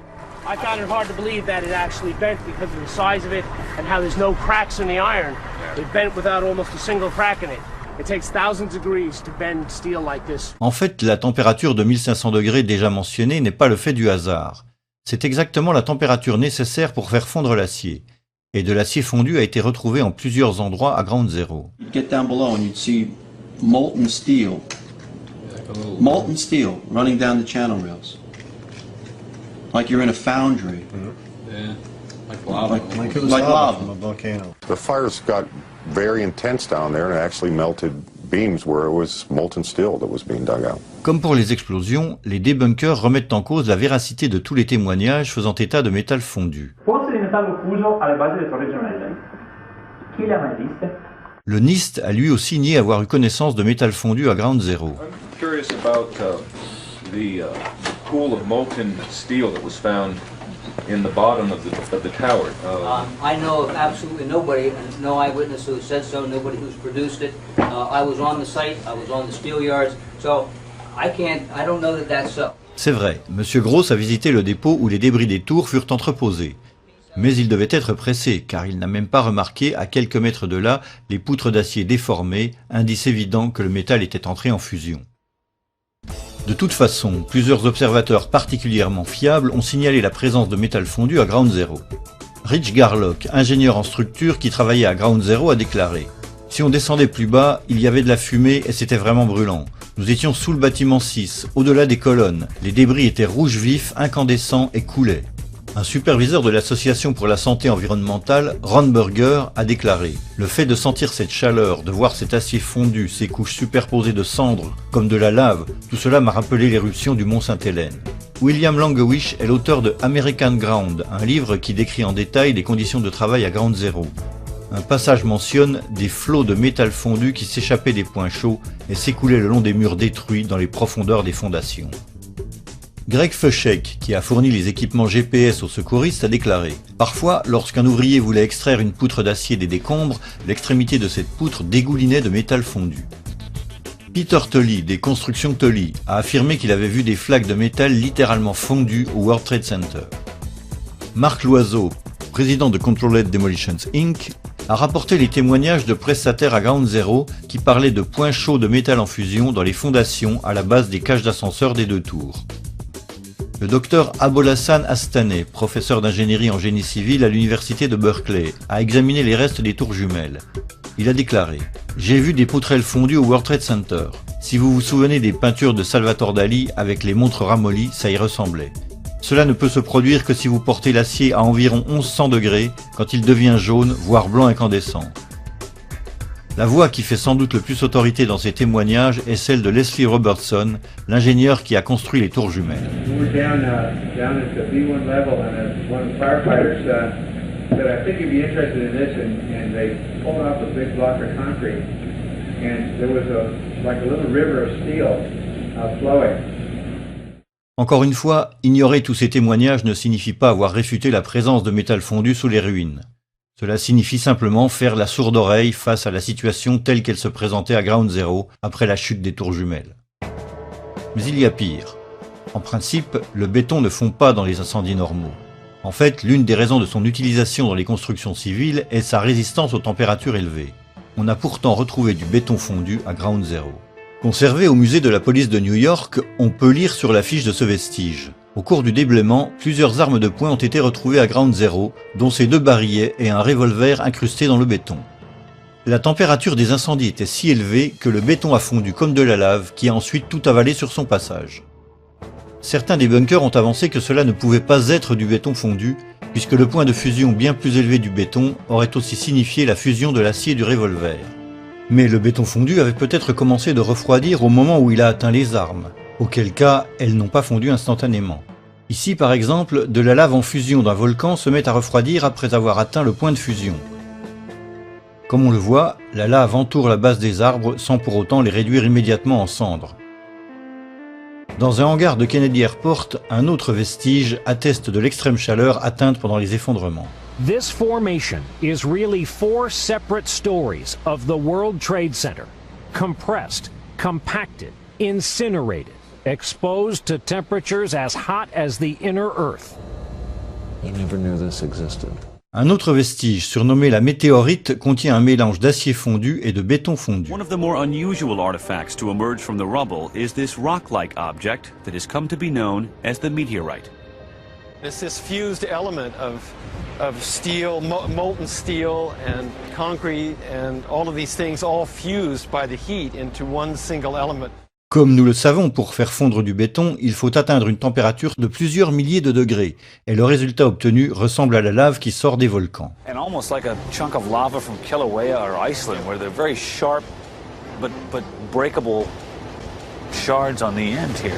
I found it hard to believe that it actually bent because of the size of it and how there's no cracks in the iron. It bent without almost a single crack in it. It takes thousands of degrees to bend steel like this. En fait, la température de 1500 degrés déjà mentionnée n'est pas le fait du hasard. C'est exactement la température nécessaire pour faire fondre l'acier. et de l'acier fondu a été retrouvé en plusieurs endroits à Ground Zero. You'd get down below and you'd see molten steel running down the channel rails, like you're in a foundry. Yeah, like lava. Like lava. From a volcano. The fires got very intense down there and it actually melted beams where it was molten steel that was being dug out. Comme pour les explosions, les débunkers remettent en cause la véracité de tous les témoignages faisant état de métal fondu. Pozze di metallo fuso alle basi delle torri gemelle. Chi le ha mai viste? Le NIST a lui aussi nié avoir eu connaissance de métal fondu à Ground Zero. I'm curious about the pool of molten steel that was found in the bottom of the tower. I know of absolutely nobody, and no eyewitness who said so, nobody who's produced it. I was on the site, I was on the steel yards, so I don't know that that's so. C'est vrai, M. Gross a visité le dépôt où les débris des tours furent entreposés. Mais il devait être pressé, car il n'a même pas remarqué, à quelques mètres de là, les poutres d'acier déformées, indice évident que le métal était entré en fusion. De toute façon, plusieurs observateurs particulièrement fiables ont signalé la présence de métal fondu à Ground Zero. Rich Garlock, ingénieur en structure qui travaillait à Ground Zero, a déclaré « Si on descendait plus bas, il y avait de la fumée et c'était vraiment brûlant. Nous étions sous le bâtiment 6, au-delà des colonnes. Les débris étaient rouges vifs, incandescents et coulaient. » Un superviseur de l'Association pour la santé environnementale, Ron Burger, a déclaré « Le fait de sentir cette chaleur, de voir cet acier fondu, ces couches superposées de cendres, comme de la lave, tout cela m'a rappelé l'éruption du mont Sainte-Hélène. » William Langewish est l'auteur de American Ground, un livre qui décrit en détail les conditions de travail à Ground Zero. Un passage mentionne des flots de métal fondu qui s'échappaient des points chauds et s'écoulaient le long des murs détruits dans les profondeurs des fondations. Greg Fushek, qui a fourni les équipements GPS aux secouristes, a déclaré « Parfois, lorsqu'un ouvrier voulait extraire une poutre d'acier des décombres, l'extrémité de cette poutre dégoulinait de métal fondu. » Peter Tully, des constructions Tully, a affirmé qu'il avait vu des flaques de métal littéralement fondues au World Trade Center. Marc Loiseau, président de Controlled Demolitions Inc., a rapporté les témoignages de prestataires à Ground Zero qui parlaient de points chauds de métal en fusion dans les fondations à la base des cages d'ascenseur des deux tours. Le docteur Abolhassan Astaneh, professeur d'ingénierie en génie civil à l'université de Berkeley, a examiné les restes des tours jumelles. Il a déclaré « J'ai vu des poutrelles fondues au World Trade Center. Si vous vous souvenez des peintures de Salvatore Dali avec les montres ramollies, ça y ressemblait. Cela ne peut se produire que si vous portez l'acier à environ 1100 degrés, quand il devient jaune, voire blanc incandescent. » La voix qui fait sans doute le plus autorité dans ces témoignages est celle de Leslie Robertson, l'ingénieur qui a construit les tours jumelles. Encore une fois, ignorer tous ces témoignages ne signifie pas avoir réfuté la présence de métal fondu sous les ruines. Cela signifie simplement faire la sourde oreille face à la situation telle qu'elle se présentait à Ground Zero après la chute des tours jumelles. Mais il y a pire. En principe, le béton ne fond pas dans les incendies normaux. En fait, l'une des raisons de son utilisation dans les constructions civiles est sa résistance aux températures élevées. On a pourtant retrouvé du béton fondu à Ground Zero. Conservé au musée de la police de New York, on peut lire sur l'affiche de ce vestige. Au cours du déblaiement, plusieurs armes de poing ont été retrouvées à Ground Zero, dont ces 2 barilets et un revolver incrusté dans le béton. La température des incendies était si élevée que le béton a fondu comme de la lave qui a ensuite tout avalé sur son passage. Certains débunkers ont avancé que cela ne pouvait pas être du béton fondu, puisque le point de fusion bien plus élevé du béton aurait aussi signifié la fusion de l'acier du revolver. Mais le béton fondu avait peut-être commencé de refroidir au moment où il a atteint les armes, auquel cas elles n'ont pas fondu instantanément. Ici par exemple, de la lave en fusion d'un volcan se met à refroidir après avoir atteint le point de fusion. Comme on le voit, la lave entoure la base des arbres sans pour autant les réduire immédiatement en cendres. Dans un hangar de Kennedy Airport, un autre vestige atteste de l'extrême chaleur atteinte pendant les effondrements. This formation is really 4 separate stories of the World Trade Center, compressed, compacted, incinerated, exposed to temperatures as hot as the inner Earth. I never knew this existed. Un autre vestige, surnommé la météorite, contient un mélange d'acier fondu et de béton fondu. One of the more unusual artifacts to emerge from the rubble is this rock-like object that has come to be known as the meteorite. It's this fused element of steel, molten steel and concrete and all of these things all fused by the heat into one single element. Comme nous le savons, pour faire fondre du béton, il faut atteindre une température de plusieurs milliers de degrés, et le résultat obtenu ressemble à la lave qui sort des volcans. And almost like a chunk of lava from Kilauea or Iceland, where they're very sharp but breakable shards on the end here.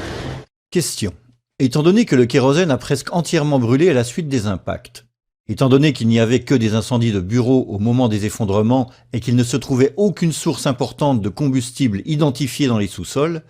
Question. Étant donné que le kérosène a presque entièrement brûlé à la suite des impacts, étant donné qu'il n'y avait que des incendies de bureaux au moment des effondrements et qu'il ne se trouvait aucune source importante de combustible identifiée dans les sous-sols,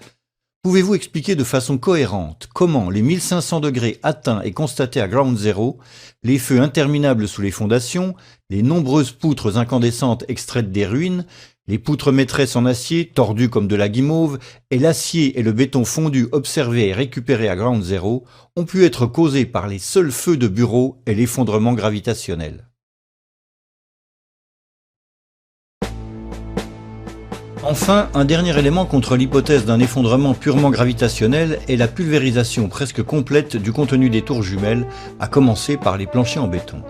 pouvez-vous expliquer de façon cohérente comment les 1500 degrés atteints et constatés à Ground Zero, les feux interminables sous les fondations, les nombreuses poutres incandescentes extraites des ruines, les poutres maîtresses en acier tordues comme de la guimauve et l'acier et le béton fondu observés et récupérés à Ground Zero ont pu être causés par les seuls feux de bureau et l'effondrement gravitationnel. Enfin, un dernier élément contre l'hypothèse d'un effondrement purement gravitationnel est la pulvérisation presque complète du contenu des tours jumelles, à commencer par les planchers en béton.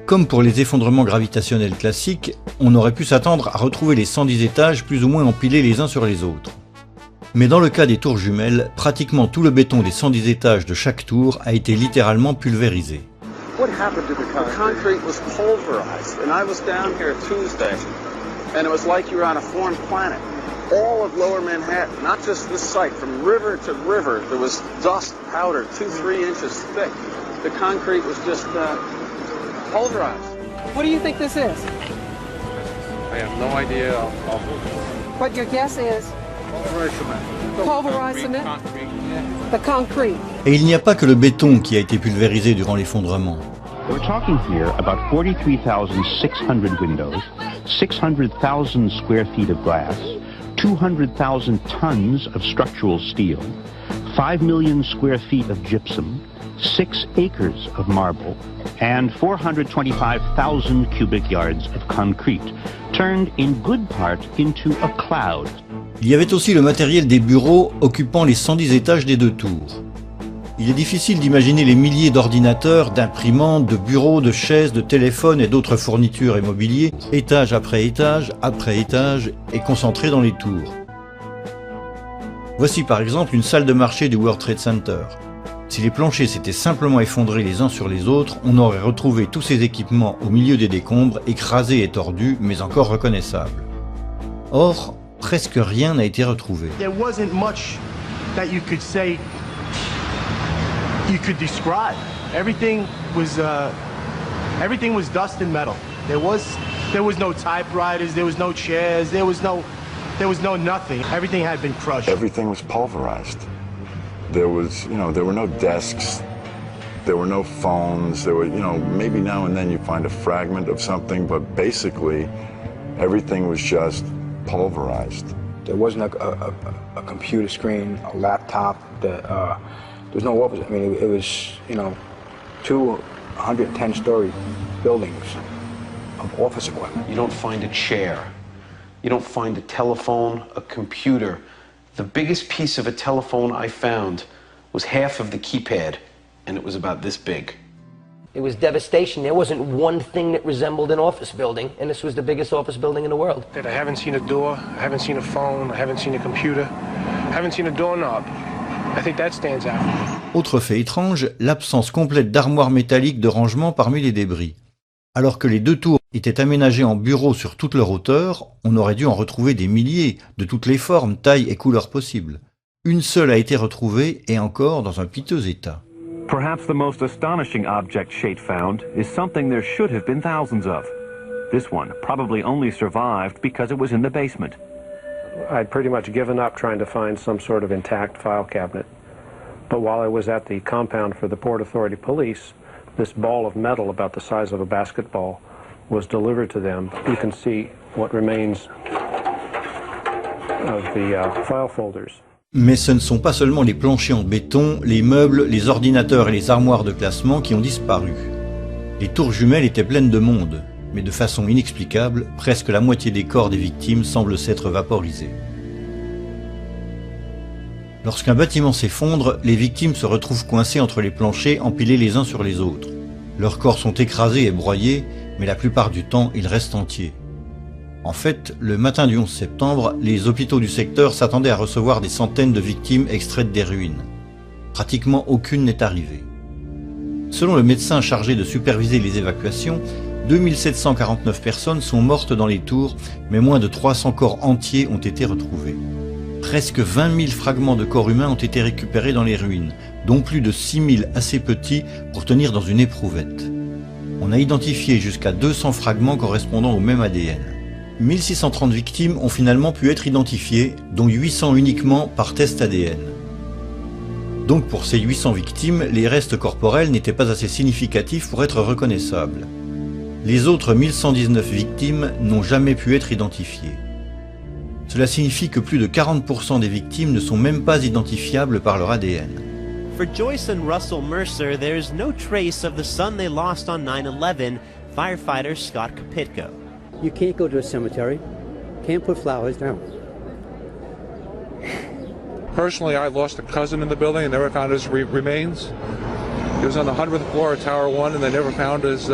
Comme pour les effondrements gravitationnels classiques, on aurait pu s'attendre à retrouver les 110 étages plus ou moins empilés les uns sur les autres. Mais dans le cas des tours jumelles, pratiquement tout le béton des 110 étages de chaque tour a été littéralement pulvérisé. What happened to the concrete was pulverized, and I was down here Tuesday, and it was like you were on a foreign planet. All of Lower Manhattan, not just this site, from river to river, there was dust, powder, 2-3 inches thick. The concrete was just pulverized. What do you think this is? I have no idea. What your guess is? Pulverized cement. The concrete. Et il n'y a pas que le béton qui a été pulvérisé durant l'effondrement. We're talking here about 43,600 windows, 600,000 square feet of glass, 200,000 tons of structural steel, 5 million square feet of gypsum, 6 acres of marble, and 425,000 cubic yards of concrete, turned in good part into a cloud. Il y avait aussi le matériel des bureaux occupant les 110 étages des deux tours. Il est difficile d'imaginer les milliers d'ordinateurs, d'imprimantes, de bureaux, de chaises, de téléphones et d'autres fournitures et mobilier, étage après étage, et concentrés dans les tours. Voici par exemple une salle de marché du World Trade Center. Si les planchers s'étaient simplement effondrés les uns sur les autres, on aurait retrouvé tous ces équipements au milieu des décombres, écrasés et tordus, mais encore reconnaissables. Or, presque rien n'a été retrouvé. There wasn't much that you could say, you could describe. Everything was dust and metal. There was no typewriters, there was no chairs, there was no nothing. Everything had been crushed. Everything was pulverized. There was, there were no desks, there were no phones, there were, maybe now and then you find a fragment of something, but basically everything was just pulverized. There wasn't a computer screen, a laptop, there's no office. I mean, it was, 210-story buildings of office equipment. You don't find a chair. You don't find a telephone, a computer. The biggest piece of a telephone I found was half of the keypad, and it was about this big. It was devastation. There wasn't one thing that resembled an office building, and this was the biggest office building in the world. I haven't seen a door, I haven't seen a phone, I haven't seen a computer, I haven't seen a doorknob. I think that stands out. Autre fait étrange, l'absence complète d'armoires métalliques de rangement parmi les débris. Alors que les deux tours étaient aménagées en bureaux sur toute leur hauteur, on aurait dû en retrouver des milliers, de toutes les formes, tailles et couleurs possibles. Une seule a été retrouvée, et encore dans un piteux état. Perhaps the most astonishing object Shate found is something there should have been thousands of. This one probably only survived because it was in the basement. I'd pretty much given up trying to find some sort of intact file cabinet. But while I was at the compound for the Port Authority Police, this ball of metal about the size of a basketball was delivered to them. You can see what remains of the file folders. Mais ce ne sont pas seulement les planchers en béton, les meubles, les ordinateurs et les armoires de classement qui ont disparu. Les tours jumelles étaient pleines de monde, mais de façon inexplicable, presque la moitié des corps des victimes semblent s'être vaporisés. Lorsqu'un bâtiment s'effondre, les victimes se retrouvent coincées entre les planchers empilés les uns sur les autres. Leurs corps sont écrasés et broyés, mais la plupart du temps, ils restent entiers. En fait, le matin du 11 septembre, les hôpitaux du secteur s'attendaient à recevoir des centaines de victimes extraites des ruines. Pratiquement aucune n'est arrivée. Selon le médecin chargé de superviser les évacuations, 2749 personnes sont mortes dans les tours, mais moins de 300 corps entiers ont été retrouvés. Presque 20 000 fragments de corps humains ont été récupérés dans les ruines, dont plus de 6 000 assez petits pour tenir dans une éprouvette. On a identifié jusqu'à 200 fragments correspondant au même ADN. 1630 victimes ont finalement pu être identifiées, dont 800 uniquement par test ADN. Donc pour ces 800 victimes, les restes corporels n'étaient pas assez significatifs pour être reconnaissables. Les autres 1119 victimes n'ont jamais pu être identifiées. Cela signifie que plus de 40% des victimes ne sont même pas identifiables par leur ADN. For Joyce and Russell Mercer, there is no trace of the son they lost on 9/11, firefighter Scott Kopitko. You can't go to a cemetery, can't put flowers down. Personally, I lost a cousin in the building and never found his remains. He was on the 100th floor of Tower 1 and they never found his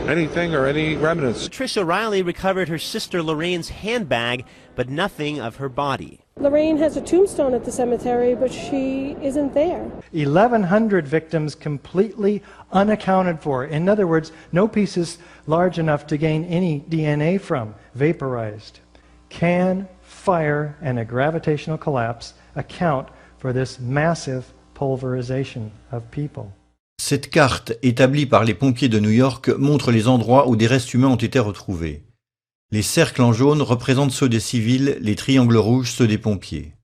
anything or any remnants. Patricia Riley recovered her sister Lorraine's handbag, but nothing of her body. Lorraine has a tombstone at the cemetery, but she isn't there. 1,100 victims completely unaccounted for. In other words, no pieces large enough to gain any DNA from, vaporized. Can fire and a gravitational collapse account for this massive pulverization of people? Cette carte, établie par les pompiers de New York, montre les endroits où des restes humains ont été retrouvés. Les cercles en jaune représentent ceux des civils, les triangles rouges ceux des pompiers.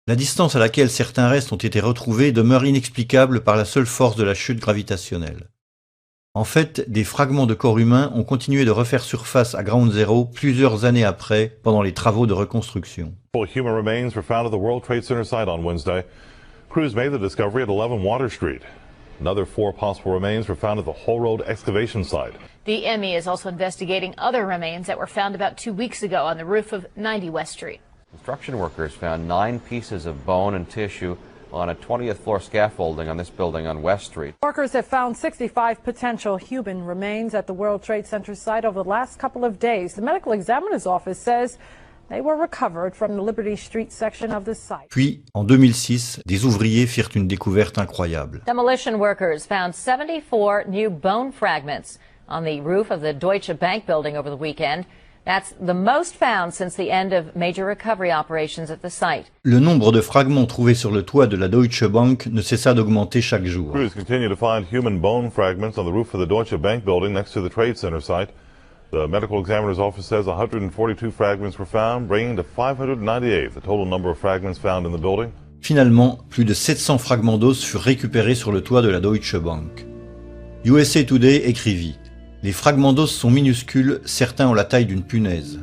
La distance à laquelle certains restes ont été retrouvés demeure inexplicable par la seule force de la chute gravitationnelle. En fait, des fragments de corps humains ont continué de refaire surface à Ground Zero plusieurs années après, pendant les travaux de reconstruction. Human remains were found at the World Trade Center site on Wednesday. Crews made the discovery at 11 Water Street. Another 4 possible remains were found at the Whole Road excavation site. The ME is also investigating other remains that were found about 2 weeks ago on the roof of 90 West Street. Construction workers found 9 pieces of bone and tissue on a 20th floor scaffolding on this building on West Street. Workers have found 65 potential human remains at the World Trade Center site over the last couple of days. The medical examiner's office says they were recovered from the Liberty Street section of the site. Puis, en 2006, des ouvriers firent une découverte incroyable. Demolition workers found 74 new bone fragments on the roof of the Deutsche Bank building over the weekend. That's the most found since the end of major recovery operations at the site. Le nombre de fragments trouvés sur le toit de la Deutsche Bank ne cessa d'augmenter chaque jour. Crews continue to find human bone fragments on the roof of the Deutsche Bank building next to the Trade Center site. The medical examiner's office says 142 fragments were found, bringing to 598 the total number of fragments found in the building. Finalement, plus de 700 fragments d'os furent récupérés sur le toit de la Deutsche Bank. USA Today écrivit: les fragments d'os sont minuscules, certains ont la taille d'une punaise.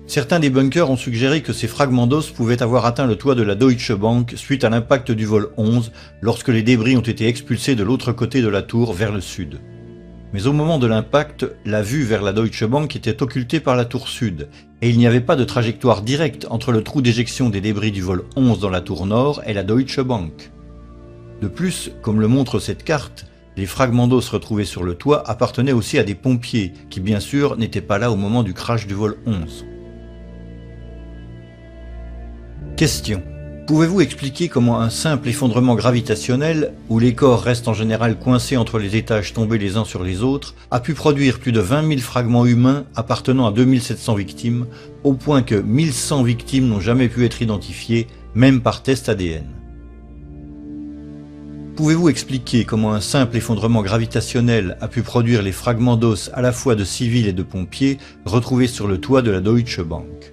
Certains des bunkers ont suggéré que ces fragments d'os pouvaient avoir atteint le toit de la Deutsche Bank suite à l'impact du vol 11 lorsque les débris ont été expulsés de l'autre côté de la tour vers le sud. Mais au moment de l'impact, la vue vers la Deutsche Bank était occultée par la tour sud et il n'y avait pas de trajectoire directe entre le trou d'éjection des débris du vol 11 dans la tour nord et la Deutsche Bank. De plus, comme le montre cette carte, les fragments d'os retrouvés sur le toit appartenaient aussi à des pompiers, qui bien sûr n'étaient pas là au moment du crash du vol 11. Question. Pouvez-vous expliquer comment un simple effondrement gravitationnel, où les corps restent en général coincés entre les étages tombés les uns sur les autres, a pu produire plus de 20 000 fragments humains appartenant à 2700 victimes, au point que 1100 victimes n'ont jamais pu être identifiées, même par test ADN? Pouvez-vous expliquer comment un simple effondrement gravitationnel a pu produire les fragments d'os à la fois de civils et de pompiers retrouvés sur le toit de la Deutsche Bank?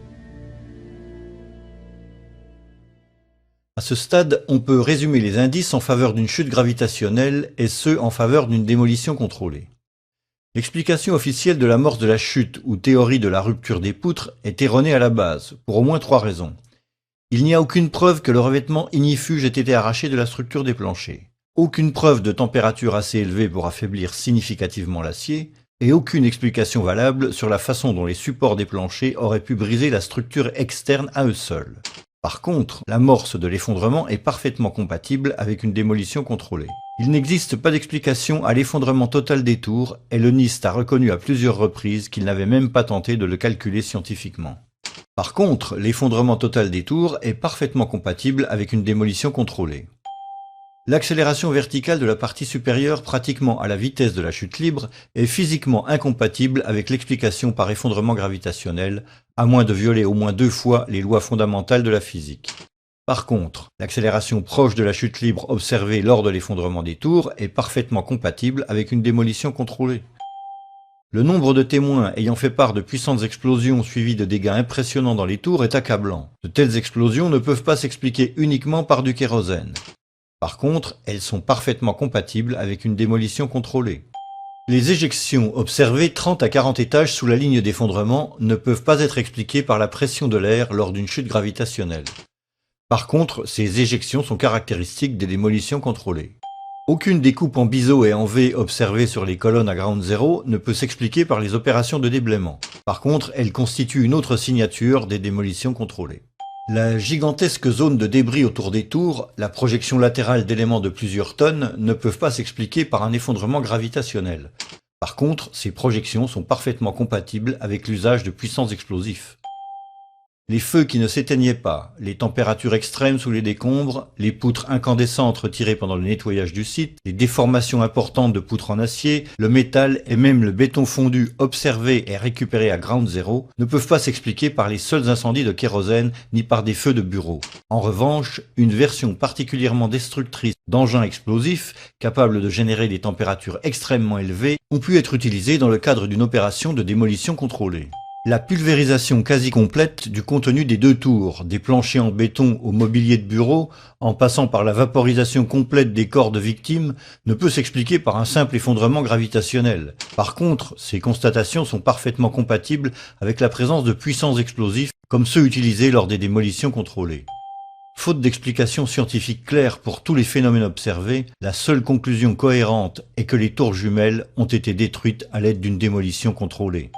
À ce stade, on peut résumer les indices en faveur d'une chute gravitationnelle et ceux en faveur d'une démolition contrôlée. L'explication officielle de l'amorce de la chute ou théorie de la rupture des poutres est erronée à la base, pour au moins 3 raisons. Il n'y a aucune preuve que le revêtement ignifuge ait été arraché de la structure des planchers. Aucune preuve de température assez élevée pour affaiblir significativement l'acier, et aucune explication valable sur la façon dont les supports des planchers auraient pu briser la structure externe à eux seuls. Par contre, l'amorce de l'effondrement est parfaitement compatible avec une démolition contrôlée. Il n'existe pas d'explication à l'effondrement total des tours et le NIST a reconnu à plusieurs reprises qu'il n'avait même pas tenté de le calculer scientifiquement. Par contre, l'effondrement total des tours est parfaitement compatible avec une démolition contrôlée. L'accélération verticale de la partie supérieure pratiquement à la vitesse de la chute libre est physiquement incompatible avec l'explication par effondrement gravitationnel, à moins de violer au moins 2 fois les lois fondamentales de la physique. Par contre, l'accélération proche de la chute libre observée lors de l'effondrement des tours est parfaitement compatible avec une démolition contrôlée. Le nombre de témoins ayant fait part de puissantes explosions suivies de dégâts impressionnants dans les tours est accablant. De telles explosions ne peuvent pas s'expliquer uniquement par du kérosène. Par contre, elles sont parfaitement compatibles avec une démolition contrôlée. Les éjections observées 30 à 40 étages sous la ligne d'effondrement ne peuvent pas être expliquées par la pression de l'air lors d'une chute gravitationnelle. Par contre, ces éjections sont caractéristiques des démolitions contrôlées. Aucune des coupes en biseau et en V observées sur les colonnes à ground zero ne peut s'expliquer par les opérations de déblaiement. Par contre, elles constituent une autre signature des démolitions contrôlées. La gigantesque zone de débris autour des tours, la projection latérale d'éléments de plusieurs tonnes ne peuvent pas s'expliquer par un effondrement gravitationnel. Par contre, ces projections sont parfaitement compatibles avec l'usage de puissants explosifs. Les feux qui ne s'éteignaient pas, les températures extrêmes sous les décombres, les poutres incandescentes retirées pendant le nettoyage du site, les déformations importantes de poutres en acier, le métal et même le béton fondu observé et récupéré à ground zero ne peuvent pas s'expliquer par les seuls incendies de kérosène ni par des feux de bureau. En revanche, une version particulièrement destructrice d'engins explosifs, capables de générer des températures extrêmement élevées, ont pu être utilisées dans le cadre d'une opération de démolition contrôlée. La pulvérisation quasi complète du contenu des 2 tours, des planchers en béton au mobilier de bureau, en passant par la vaporisation complète des corps de victimes, ne peut s'expliquer par un simple effondrement gravitationnel. Par contre, ces constatations sont parfaitement compatibles avec la présence de puissants explosifs comme ceux utilisés lors des démolitions contrôlées. Faute d'explication scientifique claire pour tous les phénomènes observés, la seule conclusion cohérente est que les tours jumelles ont été détruites à l'aide d'une démolition contrôlée.